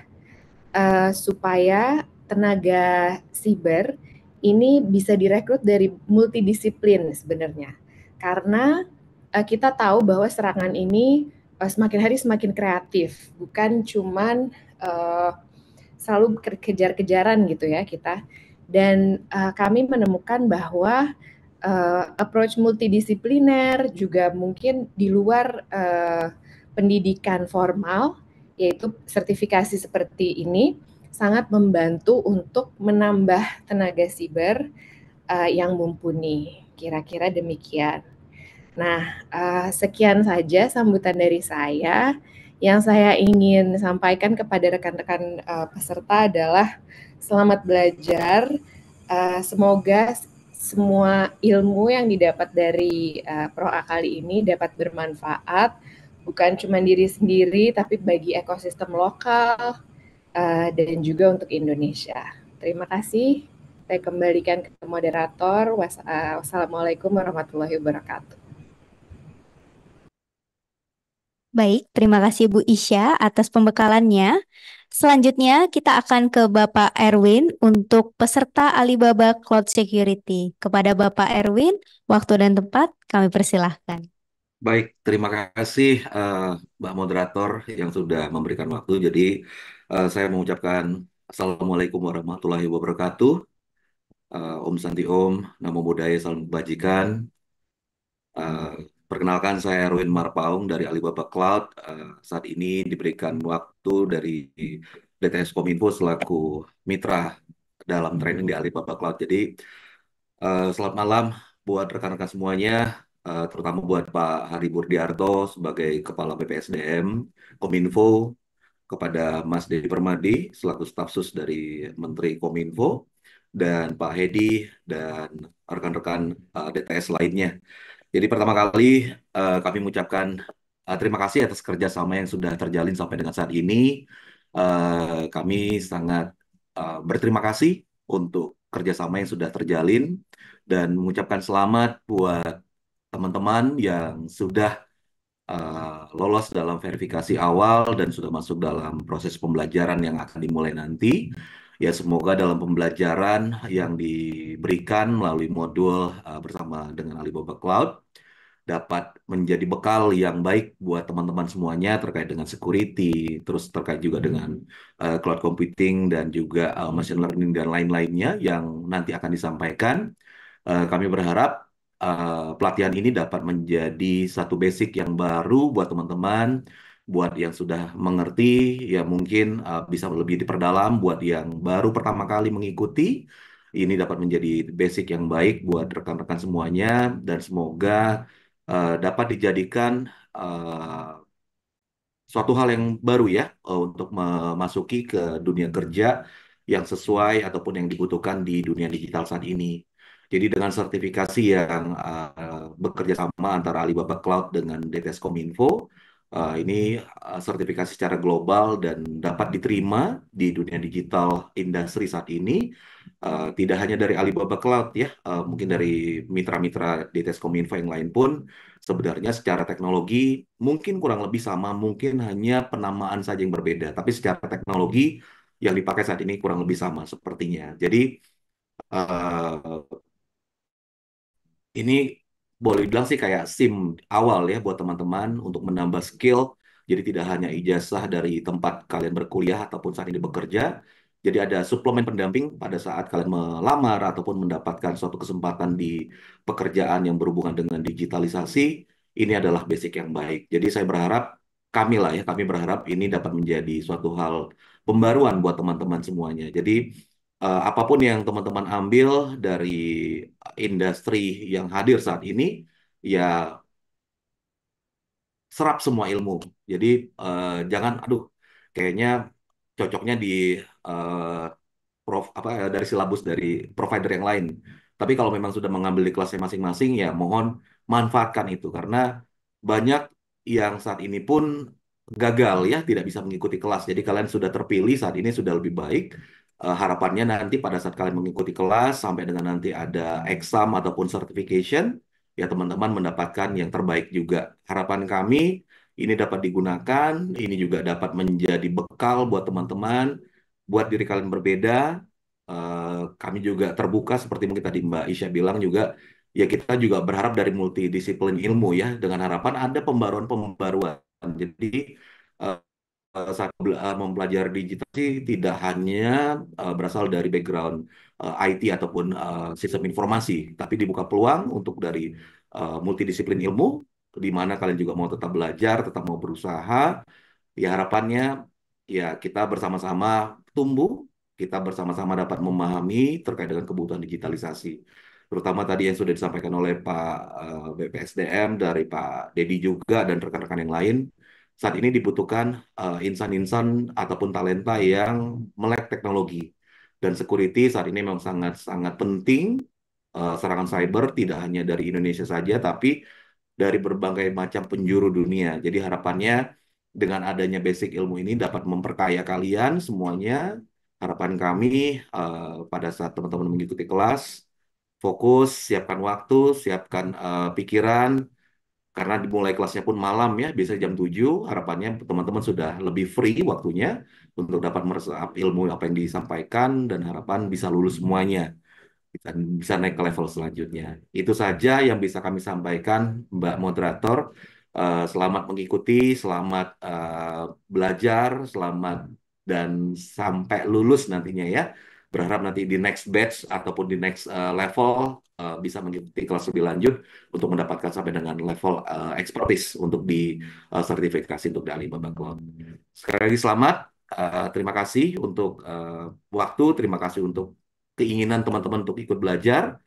supaya tenaga siber ini bisa direkrut dari multidisiplin sebenarnya. Karena kita tahu bahwa serangan ini semakin hari semakin kreatif, bukan cuman selalu kejar-kejaran gitu ya kita. Dan kami menemukan bahwa approach multidisipliner juga mungkin di luar pendidikan formal, yaitu sertifikasi seperti ini, sangat membantu untuk menambah tenaga siber yang mumpuni. Kira-kira demikian. Nah, sekian saja sambutan dari saya. Yang saya ingin sampaikan kepada rekan-rekan peserta adalah selamat belajar. Semoga semua ilmu yang didapat dari Pro-A kali ini dapat bermanfaat, bukan cuma diri sendiri, tapi bagi ekosistem lokal dan juga untuk Indonesia. Terima kasih. Saya kembalikan ke moderator. Wassalamualaikum warahmatullahi wabarakatuh. Baik, terima kasih Bu Isya atas pembekalannya. Selanjutnya kita akan ke Bapak Erwin untuk peserta Alibaba Cloud Security. Kepada Bapak Erwin, waktu dan tempat kami persilahkan. Baik, terima kasih Mbak Moderator yang sudah memberikan waktu. Jadi saya mengucapkan Assalamualaikum warahmatullahi wabarakatuh. Om Santi Om, Namo Buddhaya, Salam Kebajikan. Perkenalkan saya Erwin Marpaung dari Alibaba Cloud. Saat ini diberikan waktu dari DTS Kominfo selaku mitra dalam training di Alibaba Cloud. Jadi selamat malam buat rekan-rekan semuanya, terutama buat Pak Hari Burdiarto sebagai Kepala BPSDM Kominfo, kepada Mas Dedi Permadi selaku staf sus dari Menteri Kominfo, dan Pak Hedi dan rekan-rekan DTS lainnya. Jadi pertama kali kami mengucapkan terima kasih atas kerjasama yang sudah terjalin sampai dengan saat ini. Kami sangat berterima kasih untuk kerjasama yang sudah terjalin dan mengucapkan selamat buat teman-teman yang sudah lolos dalam verifikasi awal dan sudah masuk dalam proses pembelajaran yang akan dimulai nanti. Ya, semoga dalam pembelajaran yang diberikan melalui modul bersama dengan Alibaba Cloud dapat menjadi bekal yang baik buat teman-teman semuanya terkait dengan security, terus terkait juga dengan cloud computing dan juga machine learning dan lain-lainnya yang nanti akan disampaikan. Kami berharap pelatihan ini dapat menjadi satu basic yang baru buat teman-teman, buat yang sudah mengerti, ya mungkin bisa lebih diperdalam, buat yang baru pertama kali mengikuti, ini dapat menjadi basic yang baik buat rekan-rekan semuanya, dan semoga dapat dijadikan suatu hal yang baru ya untuk memasuki ke dunia kerja yang sesuai ataupun yang dibutuhkan di dunia digital saat ini. Jadi dengan sertifikasi yang bekerja sama antara Alibaba Cloud dengan DTS Kominfo, Ini sertifikasi secara global dan dapat diterima di dunia digital industri saat ini. Tidak hanya dari Alibaba Cloud ya, mungkin dari mitra-mitra DTS Kominfo yang lain pun sebenarnya secara teknologi mungkin kurang lebih sama, mungkin hanya penamaan saja yang berbeda, tapi secara teknologi yang dipakai saat ini kurang lebih sama sepertinya. Jadi eh, ini boleh dibilang sih kayak SIM awal ya buat teman-teman untuk menambah skill. Jadi tidak hanya ijazah dari tempat kalian berkuliah ataupun saat ini bekerja. Jadi ada suplemen pendamping pada saat kalian melamar ataupun mendapatkan suatu kesempatan di pekerjaan yang berhubungan dengan digitalisasi. Ini adalah basic yang baik. Jadi saya berharap kami lah ya, kami berharap ini dapat menjadi suatu hal pembaruan buat teman-teman semuanya. Jadi apapun yang teman-teman ambil dari industri yang hadir saat ini, ya serap semua ilmu. Jadi jangan, aduh, kayaknya cocoknya di eh, dari silabus dari provider yang lain. Tapi kalau memang sudah mengambil di kelasnya masing-masing, ya mohon manfaatkan itu karena banyak yang saat ini pun gagal ya, tidak bisa mengikuti kelas. Jadi kalian sudah terpilih saat ini sudah lebih baik. Harapannya nanti pada saat kalian mengikuti kelas sampai dengan nanti ada exam ataupun certification, ya teman-teman mendapatkan yang terbaik juga. Harapan kami ini dapat digunakan, ini juga dapat menjadi bekal buat teman-teman, buat diri kalian berbeda. Kami juga terbuka seperti mungkin tadi Mbak Isya bilang juga, ya kita juga berharap dari multidisiplin ilmu ya, dengan harapan ada pembaruan-pembaruan. Jadi eh, saat mempelajari digital sih tidak hanya berasal dari background IT ataupun sistem informasi, tapi dibuka peluang untuk dari multidisiplin ilmu, di mana kalian juga mau tetap belajar, tetap mau berusaha. Ya harapannya ya kita bersama-sama tumbuh, kita bersama-sama dapat memahami terkait dengan kebutuhan digitalisasi. Terutama tadi yang sudah disampaikan oleh Pak BPSDM, dari Pak Dedi juga, dan rekan-rekan yang lain. Saat ini dibutuhkan insan-insan ataupun talenta yang melek teknologi. Dan security saat ini memang sangat-sangat penting. Serangan cyber tidak hanya dari Indonesia saja, tapi dari berbagai macam penjuru dunia. Jadi harapannya dengan adanya basic ilmu ini dapat memperkaya kalian semuanya. Harapan kami pada saat teman-teman mengikuti kelas, fokus, siapkan waktu, siapkan pikiran, karena dimulai kelasnya pun malam ya, biasanya jam 7. Harapannya teman-teman sudah lebih free waktunya untuk dapat meresap ilmu apa yang disampaikan, dan harapan bisa lulus semuanya dan bisa naik ke level selanjutnya. Itu saja yang bisa kami sampaikan, Mbak Moderator. Selamat mengikuti, selamat belajar, selamat dan sampai lulus nantinya ya. Berharap nanti di next batch ataupun di next level bisa mengikuti kelas lebih lanjut untuk mendapatkan sampai dengan level expertise untuk di sertifikasi untuk di Alibaba Cloud. Sekali lagi selamat, terima kasih untuk waktu, terima kasih untuk keinginan teman-teman untuk ikut belajar.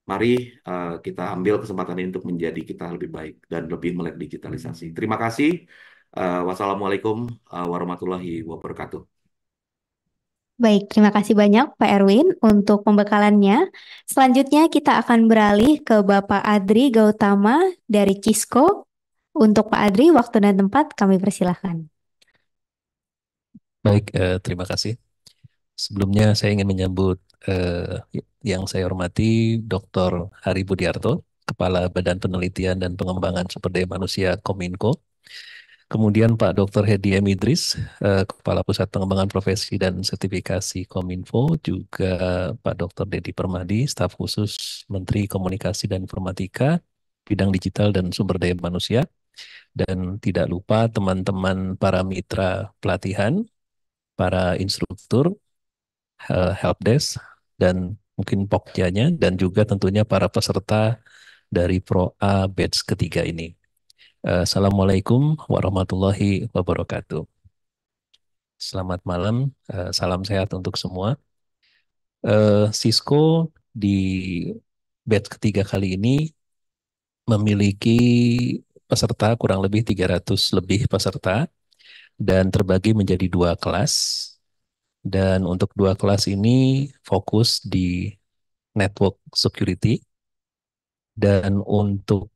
Mari kita ambil kesempatan ini untuk menjadi kita lebih baik dan lebih melek digitalisasi. Terima kasih. Wassalamualaikum warahmatullahi wabarakatuh. Baik, terima kasih banyak Pak Erwin untuk pembekalannya. Selanjutnya kita akan beralih ke Bapak Adri Gautama dari Cisco. Untuk Pak Adri, waktu dan tempat kami persilahkan. Baik, terima kasih. Sebelumnya saya ingin menyambut yang saya hormati Dr. Hari Budiarto, Kepala Badan Penelitian dan Pengembangan Sumber Daya Manusia Kominfo. Kemudian Pak Dr. Hedi M. Idris, Kepala Pusat Pengembangan Profesi dan Sertifikasi Kominfo, juga Pak Dr. Dedi Permadi, Staf Khusus Menteri Komunikasi dan Informatika, Bidang Digital dan Sumber Daya Manusia, dan tidak lupa teman-teman para mitra pelatihan, para instruktur, helpdesk, dan mungkin pokjanya, dan juga tentunya para peserta dari Pro A batch ketiga ini. Assalamualaikum warahmatullahi wabarakatuh. Selamat malam, salam sehat untuk semua. Cisco di batch ketiga kali ini memiliki peserta kurang lebih 300 lebih peserta dan terbagi menjadi 2 kelas. Dan untuk 2 kelas ini fokus di network security, dan untuk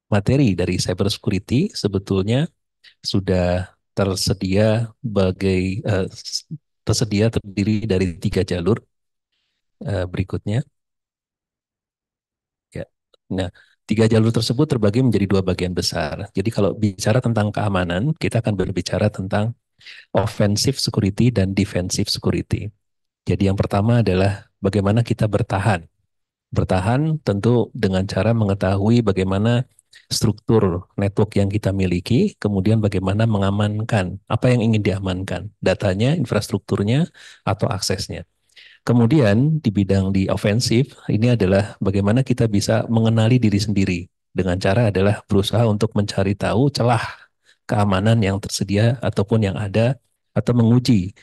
materi dari cyber security sebetulnya sudah tersedia tersedia terdiri dari 3 jalur. Berikutnya. Ya. Nah, 3 jalur tersebut terbagi menjadi 2 bagian besar. Jadi kalau bicara tentang keamanan, kita akan berbicara tentang offensive security dan defensive security. Jadi yang pertama adalah bagaimana kita bertahan. Bertahan tentu dengan cara mengetahui bagaimana struktur network yang kita miliki, kemudian bagaimana mengamankan apa yang ingin diamankan, datanya, infrastrukturnya, atau aksesnya. Kemudian di ofensif ini adalah bagaimana kita bisa mengenali diri sendiri dengan cara adalah berusaha untuk mencari tahu celah keamanan yang tersedia ataupun yang ada atau menguji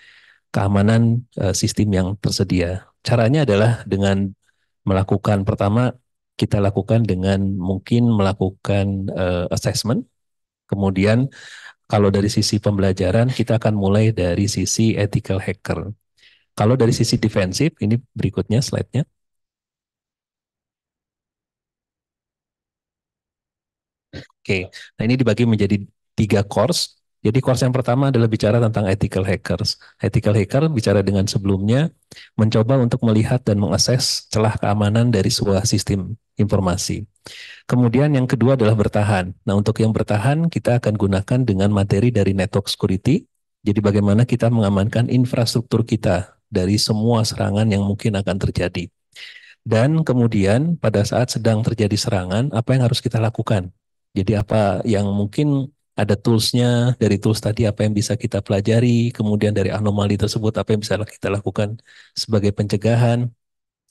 keamanan sistem yang tersedia. Caranya adalah dengan melakukan pertama kita lakukan dengan mungkin melakukan assessment. Kemudian kalau dari sisi pembelajaran kita akan mulai dari sisi ethical hacker. Kalau dari sisi defensif, ini berikutnya slide-nya. Oke, nah ini dibagi menjadi 3 course. Jadi course yang pertama adalah bicara tentang ethical hackers. Ethical hacker bicara dengan sebelumnya mencoba untuk melihat dan mengakses celah keamanan dari sebuah sistem informasi. Kemudian yang kedua adalah bertahan. Nah untuk yang bertahan kita akan gunakan dengan materi dari network security. Jadi bagaimana kita mengamankan infrastruktur kita dari semua serangan yang mungkin akan terjadi. Dan kemudian pada saat sedang terjadi serangan, apa yang harus kita lakukan? Jadi apa yang mungkin ada toolsnya, dari tools tadi apa yang bisa kita pelajari, kemudian dari anomali tersebut apa yang bisa kita lakukan sebagai pencegahan.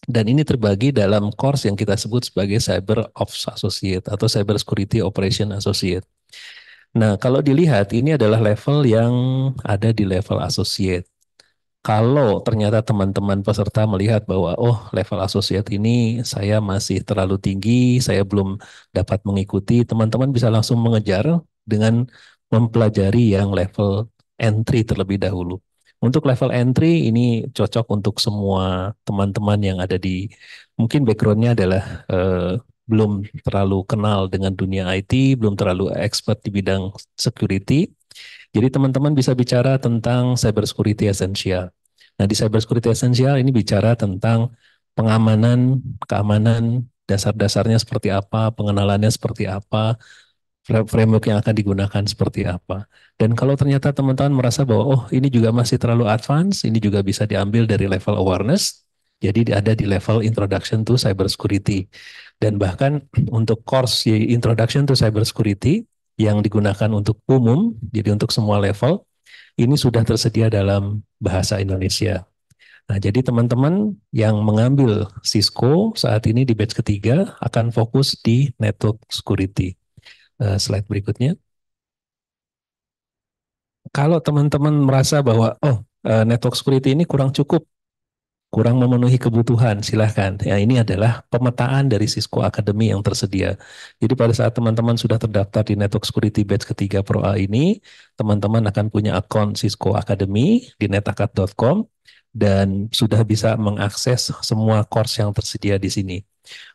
Dan ini terbagi dalam course yang kita sebut sebagai Cyber Ops Associate atau Cyber Security Operation Associate. Nah, kalau dilihat ini adalah level yang ada di level associate. Kalau ternyata teman-teman peserta melihat bahwa oh level associate ini saya masih terlalu tinggi, saya belum dapat mengikuti, teman-teman bisa langsung mengejar dengan mempelajari yang level entry terlebih dahulu. Untuk level entry ini cocok untuk semua teman-teman yang ada di mungkin backgroundnya adalah belum terlalu kenal dengan dunia IT, belum terlalu expert di bidang security. Jadi teman-teman bisa bicara tentang cyber security essential. Nah di cyber security essential ini bicara tentang pengamanan, keamanan, dasar-dasarnya seperti apa, pengenalannya seperti apa, framework yang akan digunakan seperti apa. Dan kalau ternyata teman-teman merasa bahwa oh ini juga masih terlalu advance, ini juga bisa diambil dari level awareness, jadi ada di level introduction to cyber security. Dan bahkan untuk course introduction to cyber security yang digunakan untuk umum, jadi untuk semua level, ini sudah tersedia dalam bahasa Indonesia. Nah, jadi teman-teman yang mengambil Cisco saat ini di batch ketiga akan fokus di network security. Slide berikutnya. Kalau teman-teman merasa bahwa network security ini kurang cukup, kurang memenuhi kebutuhan, silahkan. Ya, ini adalah pemetaan dari Cisco Academy yang tersedia. Jadi pada saat teman-teman sudah terdaftar di Network Security Batch ketiga Pro A ini, teman-teman akan punya akun Cisco Academy di netakat.com dan sudah bisa mengakses semua course yang tersedia di sini.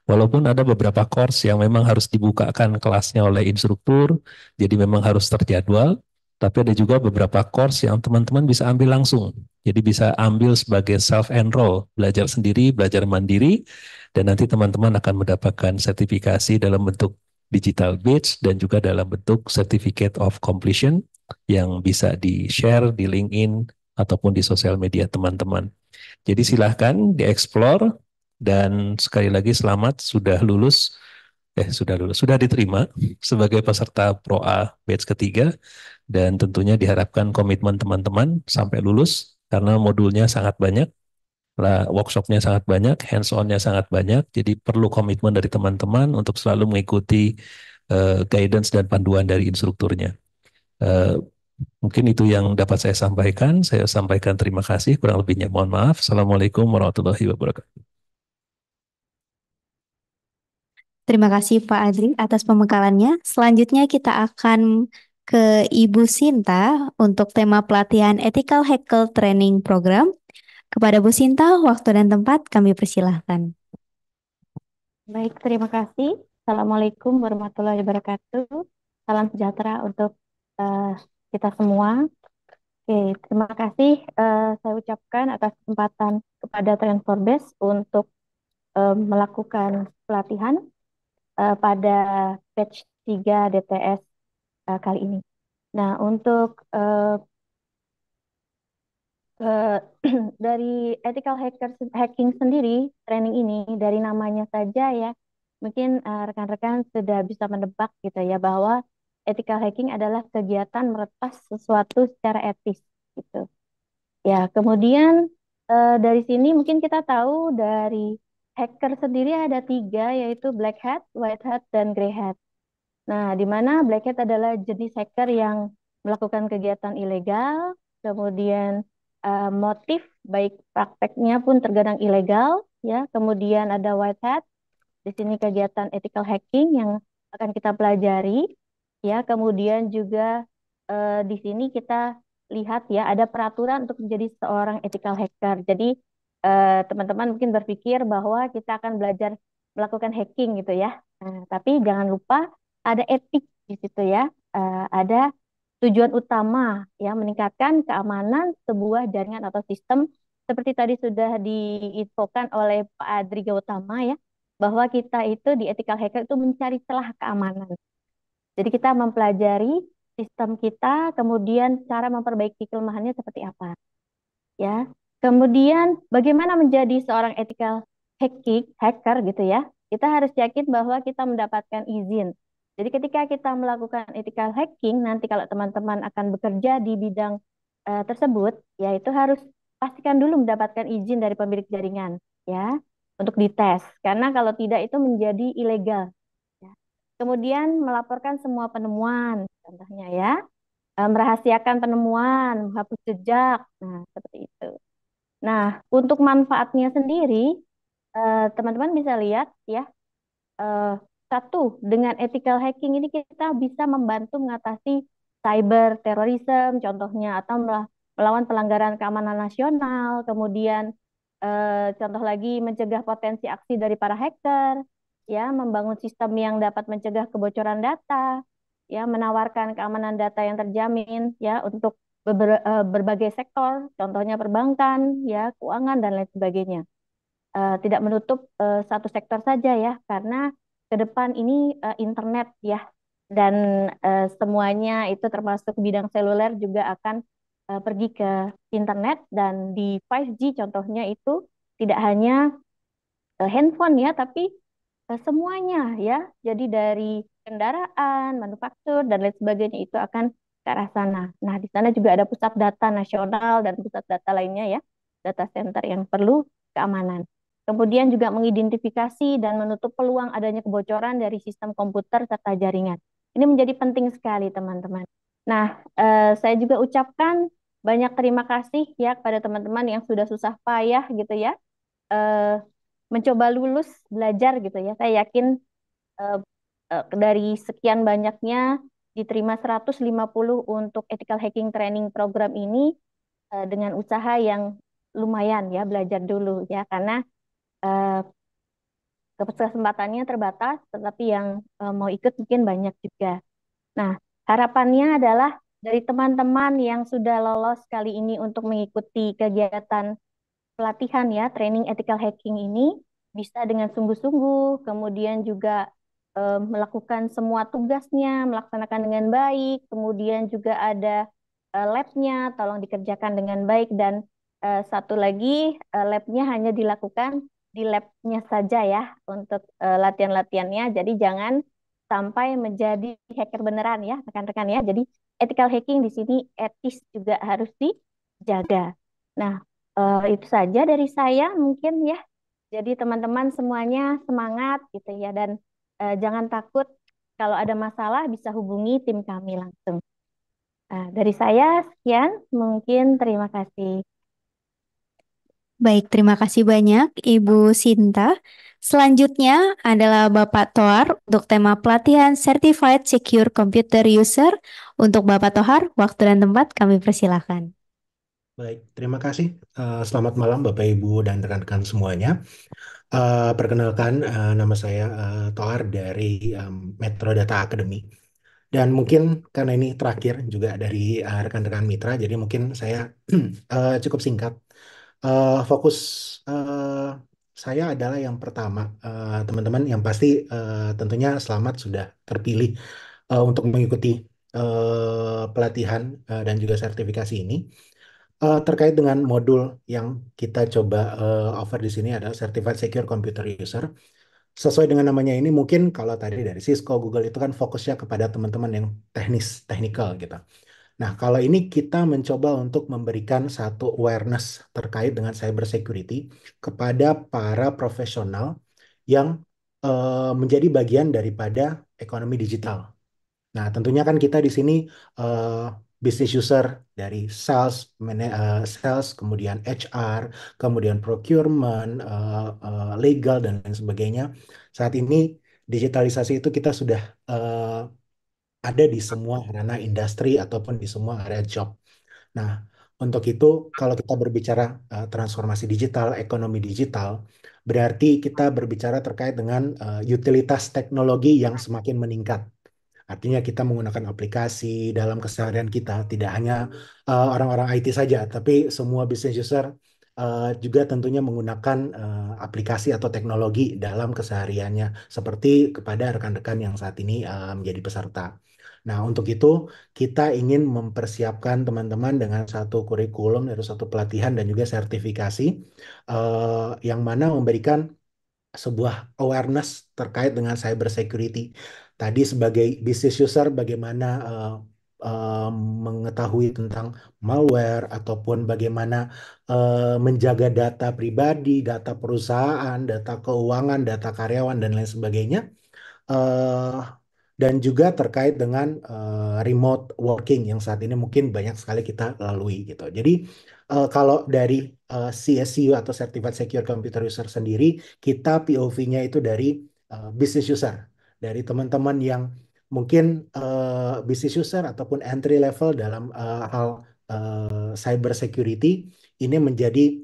Walaupun ada beberapa course yang memang harus dibukakan kelasnya oleh instruktur, jadi memang harus terjadwal, tapi ada juga beberapa course yang teman-teman bisa ambil langsung. Jadi bisa ambil sebagai self-enroll, belajar sendiri, belajar mandiri, dan nanti teman-teman akan mendapatkan sertifikasi dalam bentuk digital badge dan juga dalam bentuk certificate of completion yang bisa di-share di LinkedIn ataupun di sosial media teman-teman. Jadi silahkan dieksplor dan sekali lagi selamat sudah diterima sebagai peserta Pro A batch ketiga dan tentunya diharapkan komitmen teman-teman sampai lulus karena modulnya sangat banyak, workshopnya sangat banyak, hands-on-nya sangat banyak, jadi perlu komitmen dari teman-teman untuk selalu mengikuti guidance dan panduan dari instrukturnya. Mungkin itu yang dapat saya sampaikan. Saya sampaikan terima kasih, kurang lebihnya mohon maaf. Assalamualaikum warahmatullahi wabarakatuh. Terima kasih Pak Adri atas pembekalannya. Selanjutnya kita akan ke Ibu Sinta untuk tema pelatihan Ethical Hacker Training Program. Kepada Bu Sinta, waktu dan tempat kami persilahkan. Baik, terima kasih. Assalamualaikum warahmatullahi wabarakatuh. Salam sejahtera untuk eh, kita semua. Oke, terima kasih saya ucapkan atas kesempatan kepada Trend4Best untuk melakukan pelatihan pada batch 3 DTS kali ini. Nah, untuk eh, dari hacking sendiri, training ini dari namanya saja ya, mungkin rekan-rekan sudah bisa menebak gitu ya bahwa ethical hacking adalah kegiatan meretas sesuatu secara etis gitu. Ya, kemudian dari sini mungkin kita tahu dari hacker sendiri ada 3 yaitu black hat, white hat, dan grey hat. Nah, di mana black hat adalah jenis hacker yang melakukan kegiatan ilegal, kemudian motif baik prakteknya pun terkadang ilegal, ya. Kemudian ada white hat, di sini kegiatan ethical hacking yang akan kita pelajari, ya. Kemudian juga di sini kita lihat ya ada peraturan untuk menjadi seorang ethical hacker. Jadi teman-teman mungkin berpikir bahwa kita akan belajar melakukan hacking gitu ya. Nah, tapi jangan lupa ada etik di situ ya. Ada tujuan utama ya meningkatkan keamanan sebuah jaringan atau sistem seperti tadi sudah diinfokan oleh Pak Adri Gautama ya bahwa kita itu di ethical hacker itu mencari celah keamanan. Jadi kita mempelajari sistem kita, kemudian cara memperbaiki kelemahannya seperti apa ya. Kemudian bagaimana menjadi seorang ethical hacker gitu ya. Kita harus yakin bahwa kita mendapatkan izin. Jadi ketika kita melakukan ethical hacking, nanti kalau teman-teman akan bekerja di bidang tersebut, ya itu harus pastikan dulu mendapatkan izin dari pemilik jaringan, ya, untuk dites. Karena kalau tidak itu menjadi ilegal. Ya. Kemudian melaporkan semua penemuan, contohnya ya, merahasiakan penemuan, menghapus jejak, nah seperti itu. Nah, untuk manfaatnya sendiri, teman-teman bisa lihat ya, satu, dengan ethical hacking ini kita bisa membantu mengatasi cyber terrorism, contohnya, atau melawan pelanggaran keamanan nasional, kemudian contoh lagi mencegah potensi aksi dari para hacker, ya, membangun sistem yang dapat mencegah kebocoran data, ya, menawarkan keamanan data yang terjamin, ya, untuk berbagai sektor, contohnya perbankan, ya, keuangan dan lain sebagainya. Tidak menutup satu sektor saja ya, karena ke depan ini internet ya, dan semuanya itu termasuk bidang seluler juga akan pergi ke internet, dan di 5G contohnya itu tidak hanya handphone ya, tapi semuanya ya. Jadi dari kendaraan, manufaktur dan lain sebagainya itu akan ke arah sana. Nah, di sana juga ada pusat data nasional dan pusat data lainnya ya, data center yang perlu keamanan. Kemudian juga mengidentifikasi dan menutup peluang adanya kebocoran dari sistem komputer serta jaringan. Ini menjadi penting sekali, teman-teman. Nah, saya juga ucapkan banyak terima kasih ya kepada teman-teman yang sudah susah payah gitu ya, mencoba lulus belajar gitu ya. Saya yakin dari sekian banyaknya diterima 150 untuk ethical hacking training program ini dengan usaha yang lumayan ya, belajar dulu ya, karena kesempatannya terbatas, tetapi yang mau ikut mungkin banyak juga. Nah, harapannya adalah dari teman-teman yang sudah lolos kali ini untuk mengikuti kegiatan pelatihan ya, training ethical hacking ini bisa dengan sungguh-sungguh, kemudian juga melakukan semua tugasnya, melaksanakan dengan baik, kemudian juga ada labnya, tolong dikerjakan dengan baik, dan satu lagi labnya hanya dilakukan di labnya saja ya untuk latihan-latihannya, jadi jangan sampai menjadi hacker beneran ya rekan-rekan ya. Jadi ethical hacking di sini etis juga harus dijaga. Nah, itu saja dari saya mungkin ya. Jadi teman-teman semuanya semangat gitu ya, dan jangan takut kalau ada masalah bisa hubungi tim kami langsung. Dari saya sekian, mungkin terima kasih. Baik, terima kasih banyak Ibu Sinta. Selanjutnya adalah Bapak Tohar untuk tema pelatihan Certified Secure Computer User. Untuk Bapak Tohar, waktu dan tempat kami persilahkan. Baik, terima kasih. Selamat malam Bapak Ibu dan rekan-rekan semuanya. Perkenalkan, nama saya Tohar dari Metro Data Academy. Dan mungkin karena ini terakhir juga dari rekan-rekan mitra, jadi mungkin saya cukup singkat. Fokus eh, saya adalah yang pertama, teman-teman, yang pasti tentunya selamat sudah terpilih untuk mengikuti pelatihan dan juga sertifikasi ini. Terkait dengan modul yang kita coba offer di sini adalah Certified Secure Computer User. Sesuai dengan namanya ini, mungkin kalau tadi dari Cisco, Google itu kan fokusnya kepada teman-teman yang teknikal gitu. Nah, kalau ini kita mencoba untuk memberikan satu awareness terkait dengan cyber security kepada para profesional yang menjadi bagian daripada ekonomi digital. Nah, tentunya kan kita di sini eh, business user dari sales, kemudian HR, kemudian procurement, legal dan lain sebagainya. Saat ini digitalisasi itu kita sudah ada di semua ranah industri ataupun di semua area job. Nah, untuk itu kalau kita berbicara transformasi digital, ekonomi digital, berarti kita berbicara terkait dengan utilitas teknologi yang semakin meningkat. Artinya kita menggunakan aplikasi dalam keseharian kita, tidak hanya orang-orang IT saja, tapi semua business user juga tentunya menggunakan aplikasi atau teknologi dalam kesehariannya, seperti kepada rekan-rekan yang saat ini menjadi peserta. Nah, untuk itu kita ingin mempersiapkan teman-teman dengan satu kurikulum, dari satu pelatihan dan juga sertifikasi yang mana memberikan sebuah awareness terkait dengan cyber security. Tadi sebagai business user bagaimana eh, mengetahui tentang malware ataupun bagaimana menjaga data pribadi, data perusahaan, data keuangan, data karyawan dan lain sebagainya. Eh, dan juga terkait dengan remote working yang saat ini mungkin banyak sekali kita lalui gitu. Jadi kalau dari CSCU atau Certified Secure Computer User sendiri, kita POV-nya itu dari business user, dari teman-teman yang mungkin business user ataupun entry level dalam hal cyber security ini menjadi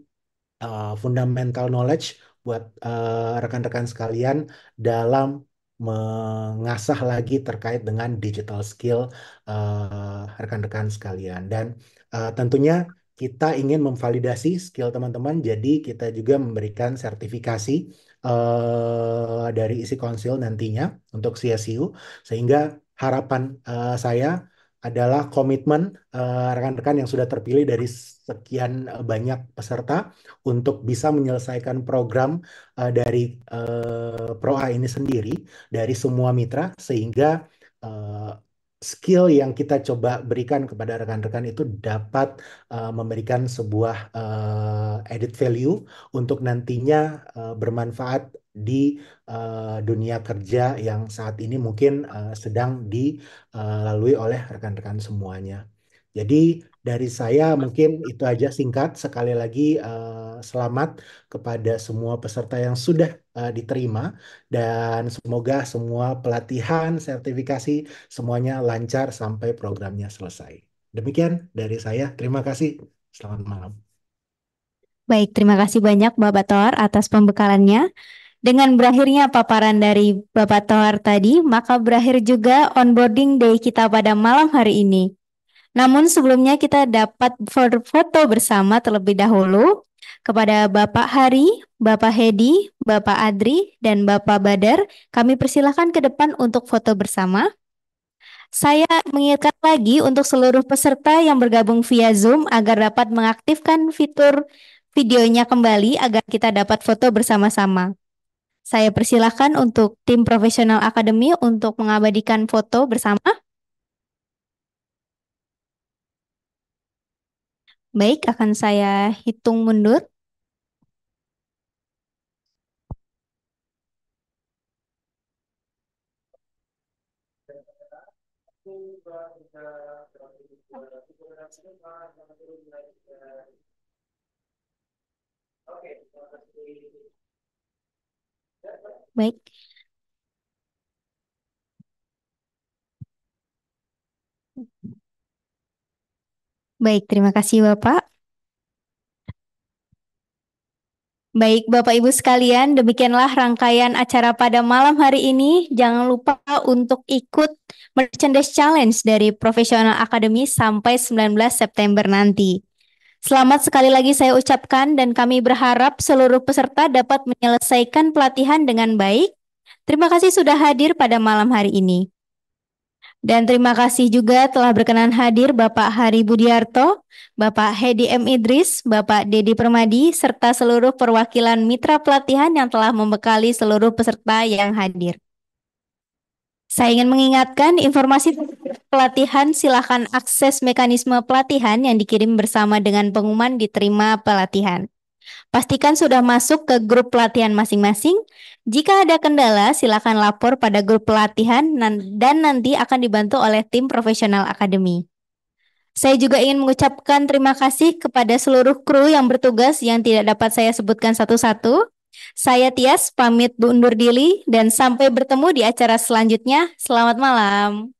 fundamental knowledge buat rekan-rekan sekalian dalam mengasah lagi terkait dengan digital skill rekan-rekan sekalian. Dan tentunya kita ingin memvalidasi skill teman-teman, jadi kita juga memberikan sertifikasi dari isi konsil nantinya untuk CSU, sehingga harapan saya adalah komitmen rekan-rekan yang sudah terpilih dari sekian banyak peserta untuk bisa menyelesaikan program dari ProA ini sendiri dari semua mitra sehingga eh, skill yang kita coba berikan kepada rekan-rekan itu dapat memberikan sebuah added value untuk nantinya bermanfaat di dunia kerja yang saat ini mungkin sedang dilalui oleh rekan-rekan semuanya. Jadi dari saya mungkin itu aja singkat. Sekali lagi selamat kepada semua peserta yang sudah diterima dan semoga semua pelatihan, sertifikasi semuanya lancar sampai programnya selesai. Demikian dari saya. Terima kasih. Selamat malam. Baik, terima kasih banyak Bapak Tohar atas pembekalannya. Dengan berakhirnya paparan dari Bapak Tohar tadi, maka berakhir juga onboarding day kita pada malam hari ini. Namun sebelumnya kita dapat foto bersama terlebih dahulu kepada Bapak Hari, Bapak Hedi, Bapak Adri, dan Bapak Badar. Kami persilahkan ke depan untuk foto bersama. Saya mengingatkan lagi untuk seluruh peserta yang bergabung via Zoom agar dapat mengaktifkan fitur videonya kembali agar kita dapat foto bersama-sama. Saya persilahkan untuk tim profesional akademi untuk mengabadikan foto bersama. Baik, akan saya hitung mundur. Baik. Baik, terima kasih Bapak. Baik, Bapak Ibu sekalian, demikianlah rangkaian acara pada malam hari ini. Jangan lupa untuk ikut Merchandise Challenge dari Professional Academy sampai 19 September nanti. Selamat sekali lagi saya ucapkan dan kami berharap seluruh peserta dapat menyelesaikan pelatihan dengan baik. Terima kasih sudah hadir pada malam hari ini. Dan terima kasih juga telah berkenan hadir Bapak Hari Budiarto, Bapak Hedi M. Idris, Bapak Dedi Permadi, serta seluruh perwakilan mitra pelatihan yang telah membekali seluruh peserta yang hadir. Saya ingin mengingatkan informasi pelatihan silakan akses mekanisme pelatihan yang dikirim bersama dengan pengumuman diterima pelatihan. Pastikan sudah masuk ke grup pelatihan masing-masing. Jika ada kendala, silakan lapor pada grup pelatihan dan nanti akan dibantu oleh tim Professional Academy. Saya juga ingin mengucapkan terima kasih kepada seluruh kru yang bertugas yang tidak dapat saya sebutkan satu-satu. Saya Tias, pamit undur diri dan sampai bertemu di acara selanjutnya. Selamat malam.